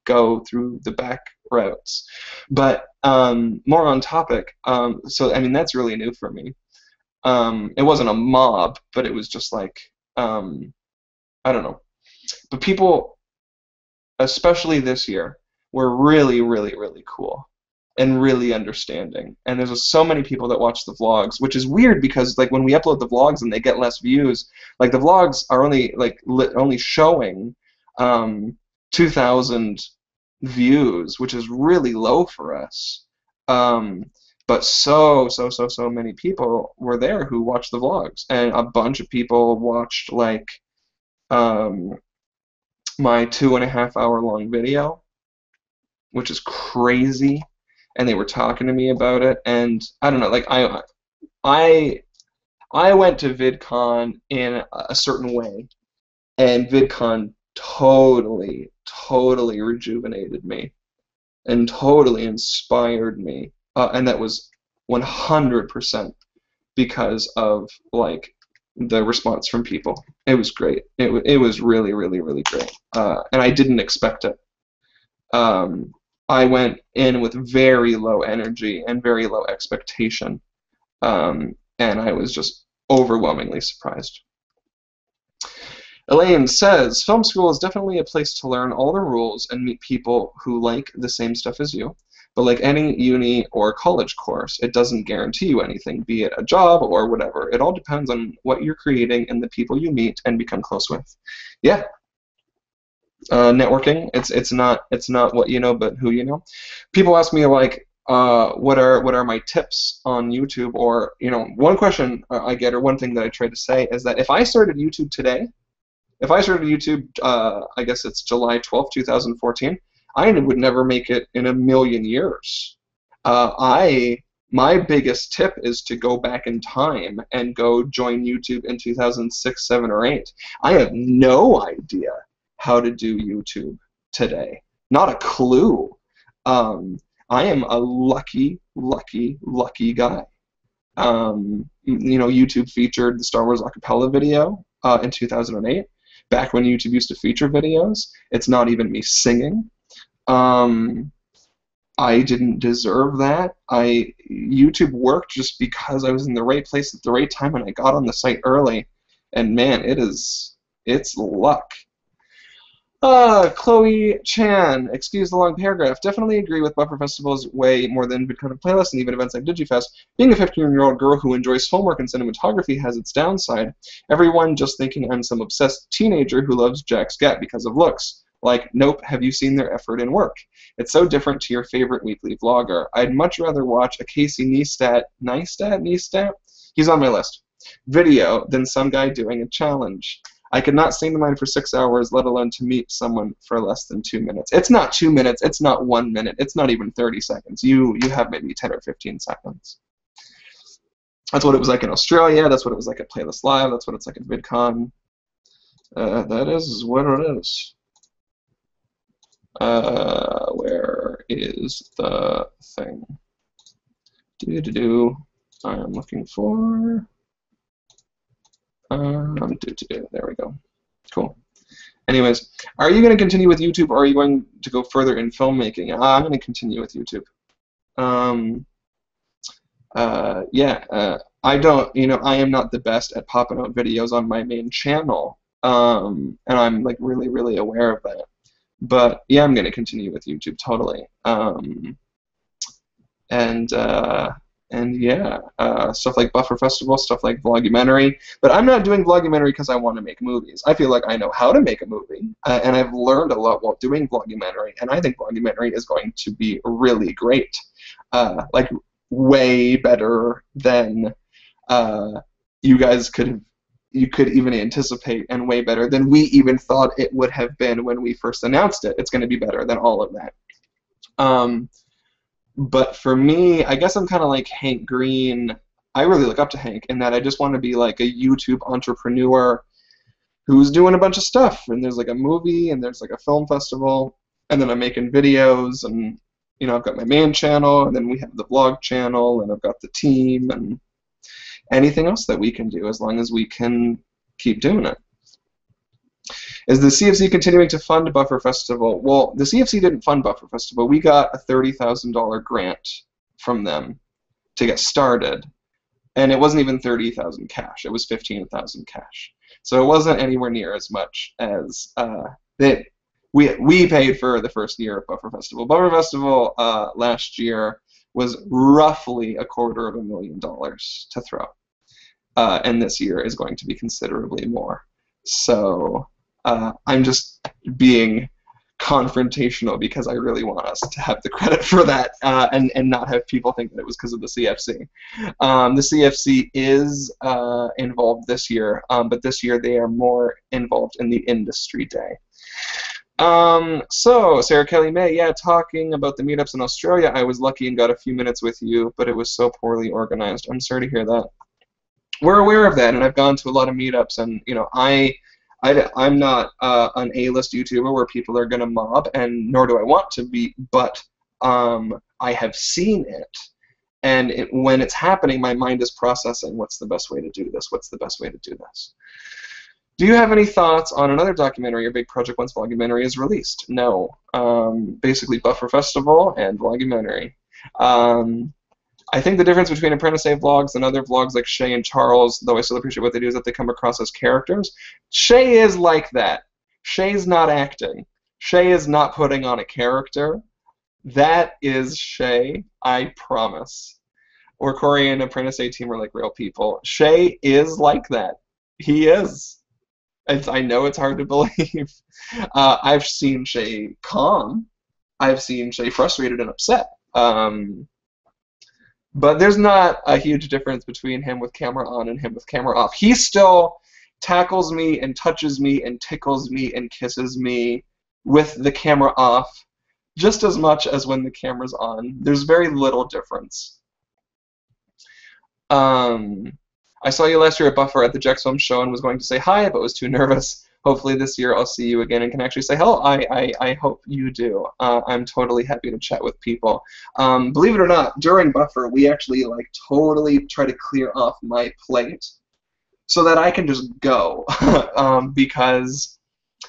Speaker 1: go through the back routes. But more on topic. So I mean that's really new for me. It wasn't a mob, but it was just I don't know. But people, especially this year, were really, really, really cool and really understanding. And there's just so many people that watch the vlogs, which is weird because when we upload the vlogs and they get less views, the vlogs are only only showing 2,000 views, which is really low for us. But so many people were there who watched the vlogs, and a bunch of people watched my 2.5-hour long video, which is crazy. And they were talking to me about it, and I don't know, I went to VidCon in a certain way, and VidCon totally rejuvenated me and totally inspired me, and that was 100% because of the response from people. It was great. It was really, really, really great, and I didn't expect it. I went in with very low energy and very low expectation, and I was just overwhelmingly surprised. Elaine says, film school is definitely a place to learn all the rules and meet people who like the same stuff as you, but like any uni or college course, it doesn't guarantee you anything, be it a job or whatever. It all depends on what you're creating and the people you meet and become close with. Yeah. Networking, it's not what you know, but who you know. People ask me what are my tips on YouTube, or one question I get, or one thing that I try to say is that if I started YouTube today, I guess it's July 12th, 2014, I would never make it in a million years. My biggest tip is to go back in time and go join YouTube in 2006, 7, or 8. I have no idea how to do YouTube today. Not a clue. I am a lucky guy. YouTube featured the Star Wars acapella video in 2008. Back when YouTube used to feature videos, it's not even me singing. I didn't deserve that. YouTube worked just because I was in the right place at the right time and I got on the site early. And man, it's luck. Chloe Chan, excuse the long paragraph. Definitely agree with Buffer Festival's way more than VidCon playlists and even events like DigiFest. Being a 15-year-old girl who enjoys homework and cinematography has its downside. Everyone just thinking I'm some obsessed teenager who loves Jack's Gap because of looks. Like, nope, have you seen their effort and work? It's so different to your favorite weekly vlogger. I'd much rather watch a Casey Neistat? He's on my list. Video than some guy doing a challenge. I could not sing to mine for 6 hours, let alone to meet someone for less than 2 minutes. It's not 2 minutes. It's not 1 minute. It's not even 30 seconds. You have maybe 10 or 15 seconds. That's what it was like in Australia. That's what it was like at Playlist Live. That's what it's like at VidCon. That is what it is. Where is the thing? I am looking for. There we go. Cool. Anyways, are you going to continue with YouTube, or are you going to go further in filmmaking? I'm going to continue with YouTube. I don't, I am not the best at popping out videos on my main channel, and I'm like really, really aware of that. But yeah, I'm going to continue with YouTube totally. And yeah, stuff like Buffer Festival, stuff like Vlogumentary. But I'm not doing Vlogumentary because I want to make movies. I feel like I know how to make a movie, and I've learned a lot while doing Vlogumentary, and I think Vlogumentary is going to be really great. Like, way better than you guys could even anticipate, and way better than we even thought it would have been when we first announced it. It's going to be better than all of that. But for me, I guess I'm kind of like Hank Green. I really look up to Hank in that I just want to be like a YouTube entrepreneur who's doing a bunch of stuff. And there's like a movie, and there's like a film festival, and then I'm making videos, and I've got my main channel, and then we have the vlog channel, and I've got the team, and anything else that we can do as long as we can keep doing it. Is the CFC continuing to fund Buffer Festival? Well, the CFC didn't fund Buffer Festival. We got a $30,000 grant from them to get started, and it wasn't even $30,000 cash. It was $15,000 cash. So it wasn't anywhere near as much as we paid for the first year of Buffer Festival. Buffer Festival last year was roughly $250,000 to throw, and this year is going to be considerably more. So I'm just being confrontational because I really want us to have the credit for that, and not have people think that it was because of the CFC. The CFC is involved this year, but this year they are more involved in the industry day. So, Sarah Kelly May, yeah, talking about the meetups in Australia, I was lucky and got a few minutes with you, but it was so poorly organized. I'm sorry to hear that. We're aware of that, and I've gone to a lot of meetups, and, I'm not an A-list YouTuber where people are going to mob, and nor do I want to be, but I have seen it, and when it's happening, my mind is processing, what's the best way to do this? What's the best way to do this? Do you have any thoughts on another documentary or big project once Vlogumentary is released? No. Basically Buffer Festival and Vlogumentary. I think the difference between Apprentice A vlogs and other vlogs like Shay and Charles, though I still appreciate what they do, is that they come across as characters. Shay is like that. Shay's not acting. Shay is not putting on a character. That is Shay, I promise. Or Corey and Apprentice A team are like real people. Shay is like that. He is. I know it's hard to believe. I've seen Shay calm. I've seen Shay frustrated and upset. But there's not a huge difference between him with camera on and him with camera off. He still tackles me and touches me and tickles me and kisses me with the camera off just as much as when the camera's on. There's very little difference. I saw you last year at Buffer at the Jack's Film Show and was going to say hi, but was too nervous. Hopefully this year I'll see you again and can actually say hello. I hope you do. I'm totally happy to chat with people. Believe it or not, during Buffer, we actually like totally try to clear off my plate so that I can just go because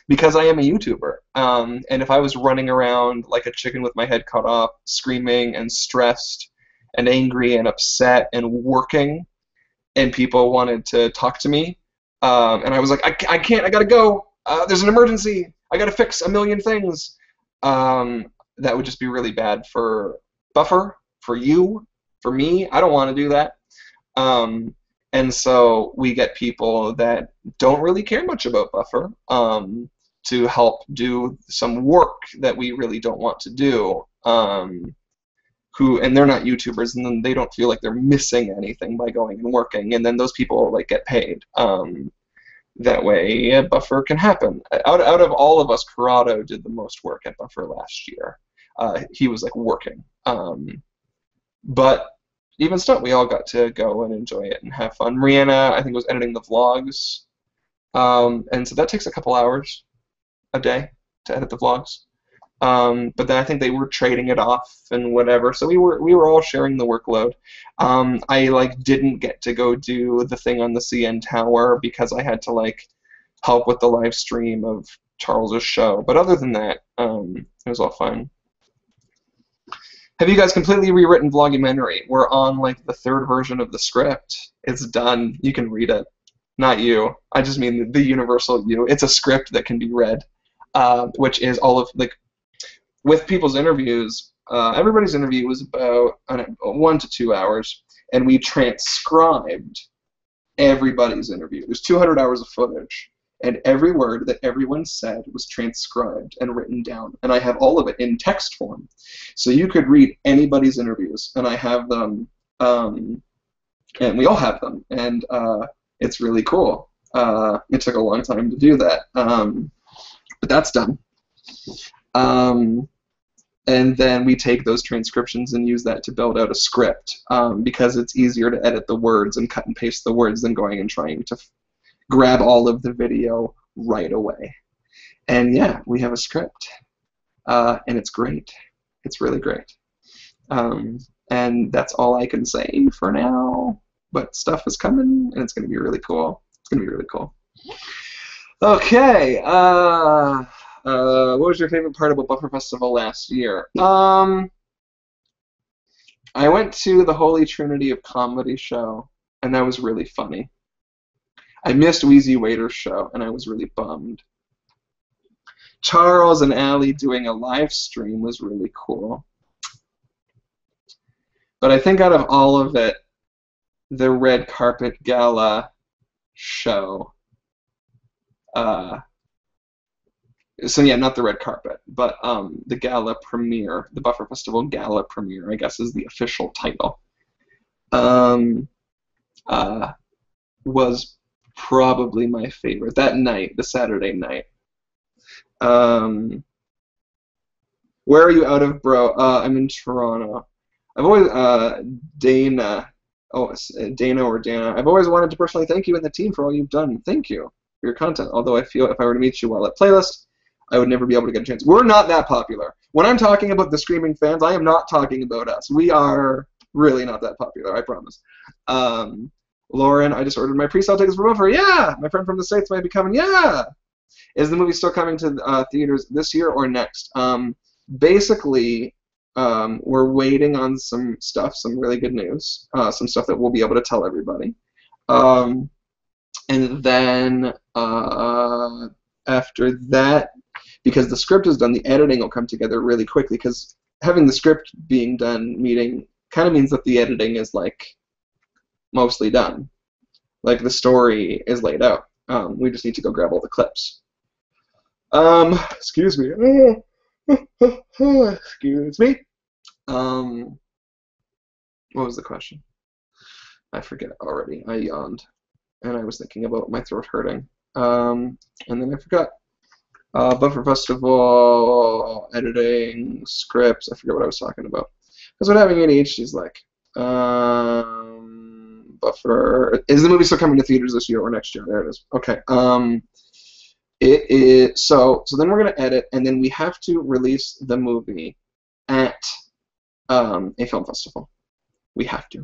Speaker 1: I am a YouTuber. And if I was running around like a chicken with my head cut off, screaming and stressed and angry and upset and working, and people wanted to talk to me, and I was like, I can't, I gotta go, there's an emergency, I gotta fix a million things, that would just be really bad for Buffer, for you, for me. I don't want to do that. And so we get people that don't really care much about Buffer to help do some work that we really don't want to do. And they're not YouTubers, and then they don't feel like they're missing anything by going and working, and then those people like get paid. That way, a Buffer can happen. Out of all of us, Corrado did the most work at Buffer last year. He was like working, but even still, we all got to go and enjoy it and have fun. Rihanna, I think, was editing the vlogs, and so that takes a couple hours a day to edit the vlogs. But then I think they were trading it off and whatever, so we were all sharing the workload. I like didn't get to go do the thing on the CN Tower because I had to like help with the live stream of Charles's show. But other than that, it was all fine. Have you guys completely rewritten Vlogumentary? We're on like the 3rd version of the script. It's done. You can read it. Not you. I just mean the universal you. It's a script that can be read, which is all of like. With people's interviews, everybody's interview was about 1 to 2 hours, and we transcribed everybody's interview. There's 200 hours of footage, and every word that everyone said was transcribed and written down, and I have all of it in text form. So you could read anybody's interviews, and I have them, and we all have them, and it's really cool. It took a long time to do that, but that's done. And then we take those transcriptions and use that to build out a script, because it's easier to edit the words and cut and paste the words than going and trying to grab all of the video right away. And yeah, we have a script, and it's great. It's really great. And that's all I can say for now, but stuff is coming, and it's going to be really cool. It's going to be really cool. Okay, what was your favorite part about Buffer Festival last year? I went to the Holy Trinity of Comedy show, and that was really funny. I missed Wheezy Waiter's show, and I was really bummed. Charles and Allie doing a live stream was really cool. But I think out of all of it, the Red Carpet Gala show, so yeah, not the red carpet, but the gala premiere, the Buffer Festival gala premiere, I guess is the official title, was probably my favorite. That night, the Saturday night. Where are you out of, bro? I'm in Toronto. I've always, Dana, Dana or Dana, I've always wanted to personally thank you and the team for all you've done. Thank you for your content, although I feel if I were to meet you while at Playlist, I would never be able to get a chance. We're not that popular. When I'm talking about the Screaming Fans, I am not talking about us. We are really not that popular, I promise. Lauren, I just ordered my pre-sale tickets for Buffer. Yeah! My friend from the States might be coming. Yeah! Is the movie still coming to theaters this year or next? Basically, we're waiting on some stuff, some really good news, some stuff that we'll be able to tell everybody. And then after that, because the script is done, the editing will come together really quickly, because having the script being done kind of means that the editing is like mostly done. Like the story is laid out. We just need to go grab all the clips. Excuse me. Excuse me. What was the question? I forget already. I yawned, and I was thinking about my throat hurting. And then I forgot. Buffer Festival, editing, scripts, I forget what I was talking about. That's what having ADHD is like. Buffer, is the movie still coming to theaters this year or next year? There it is. Okay. It is, so then we're going to edit, and then we have to release the movie at a film festival. We have to.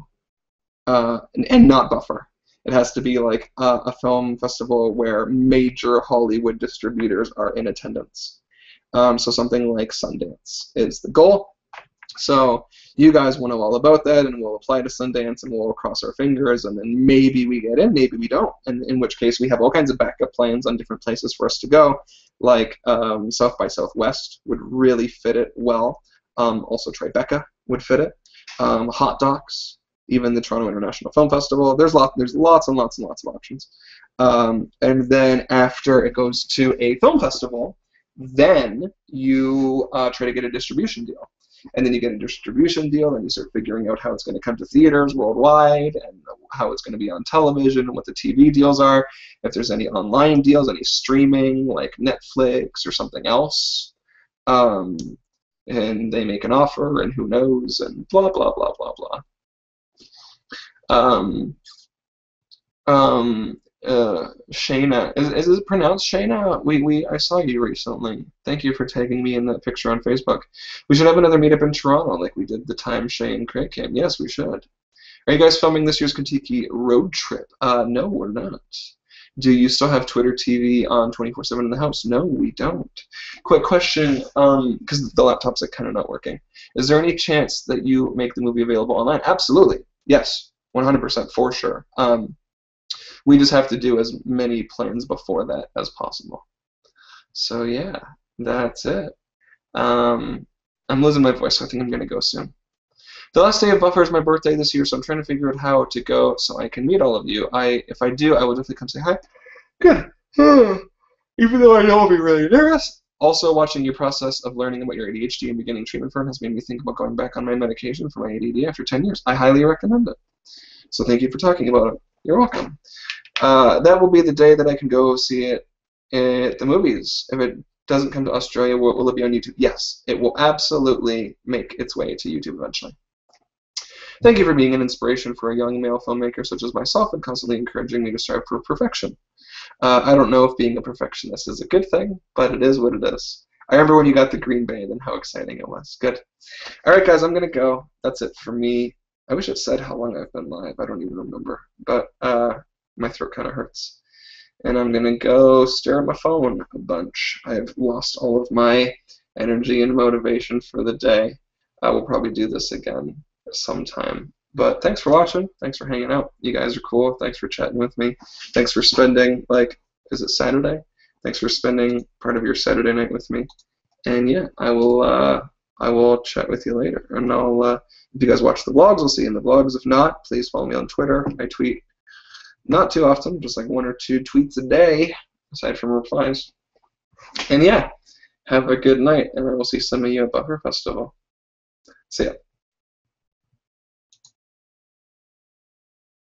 Speaker 1: And not Buffer. It has to be like a film festival where major Hollywood distributors are in attendance. So something like Sundance is the goal. So you guys will know all about that, and we'll apply to Sundance, and we'll cross our fingers, and then maybe we get in, maybe we don't. And in which case we have all kinds of backup plans on different places for us to go, like South by Southwest would really fit it well. Also Tribeca would fit it. Hot Docs. Even the Toronto International Film Festival. There's lots and lots and lots of options. And then after it goes to a film festival, then you try to get a distribution deal. And then you get a distribution deal, then you start figuring out how it's going to come to theaters worldwide, and how it's going to be on television, and what the TV deals are, if there's any online deals, any streaming, like Netflix or something else. Um, and they make an offer, and who knows, and blah, blah, blah, blah, blah. Um, Shayna, is it pronounced Shayna? I saw you recently. Thank you for tagging me in that picture on Facebook. We should have another meetup in Toronto, like we did the time Shay and Craig came. Yes, we should. Are you guys filming this year's Kentucky road trip? No, we're not. Do you still have Twitter TV on 24/7 in the house? No, we don't. Quick question, because the laptop's like kind of not working. Is there any chance that you make the movie available online? Absolutely. Yes, 100% for sure. We just have to do as many plans before that as possible. So yeah, that's it. I'm losing my voice, so I think I'm going to go soon. The last day of Buffer is my birthday this year, so I'm trying to figure out how to go so I can meet all of you. If I do, I will definitely come say hi. Good. Even though I know I'll be really nervous. Also, watching your process of learning about your ADHD and beginning treatment for it has made me think about going back on my medication for my ADD after 10 years. I highly recommend it. So thank you for talking about it. You're welcome. That will be the day that I can go see it at the movies. If it doesn't come to Australia, will it be on YouTube? Yes, it will absolutely make its way to YouTube eventually. Thank you for being an inspiration for a young male filmmaker such as myself and constantly encouraging me to strive for perfection. I don't know if being a perfectionist is a good thing, but it is what it is. I remember when you got the Green Bay and how exciting it was. Good. All right, guys, I'm going to go. That's it for me. I wish it said how long I've been live. I don't even remember. But my throat kind of hurts. And I'm going to go stare at my phone a bunch. I've lost all of my energy and motivation for the day. I will probably do this again sometime. But thanks for watching. Thanks for hanging out. You guys are cool. Thanks for chatting with me. Thanks for spending, is it Saturday? Thanks for spending part of your Saturday night with me. And yeah, I will chat with you later. And if you guys watch the vlogs, I'll see you in the vlogs. If not, please follow me on Twitter. I tweet not too often, just like 1 or 2 tweets a day, aside from replies. And yeah, have a good night, and I will see some of you at Buffer Festival. See ya.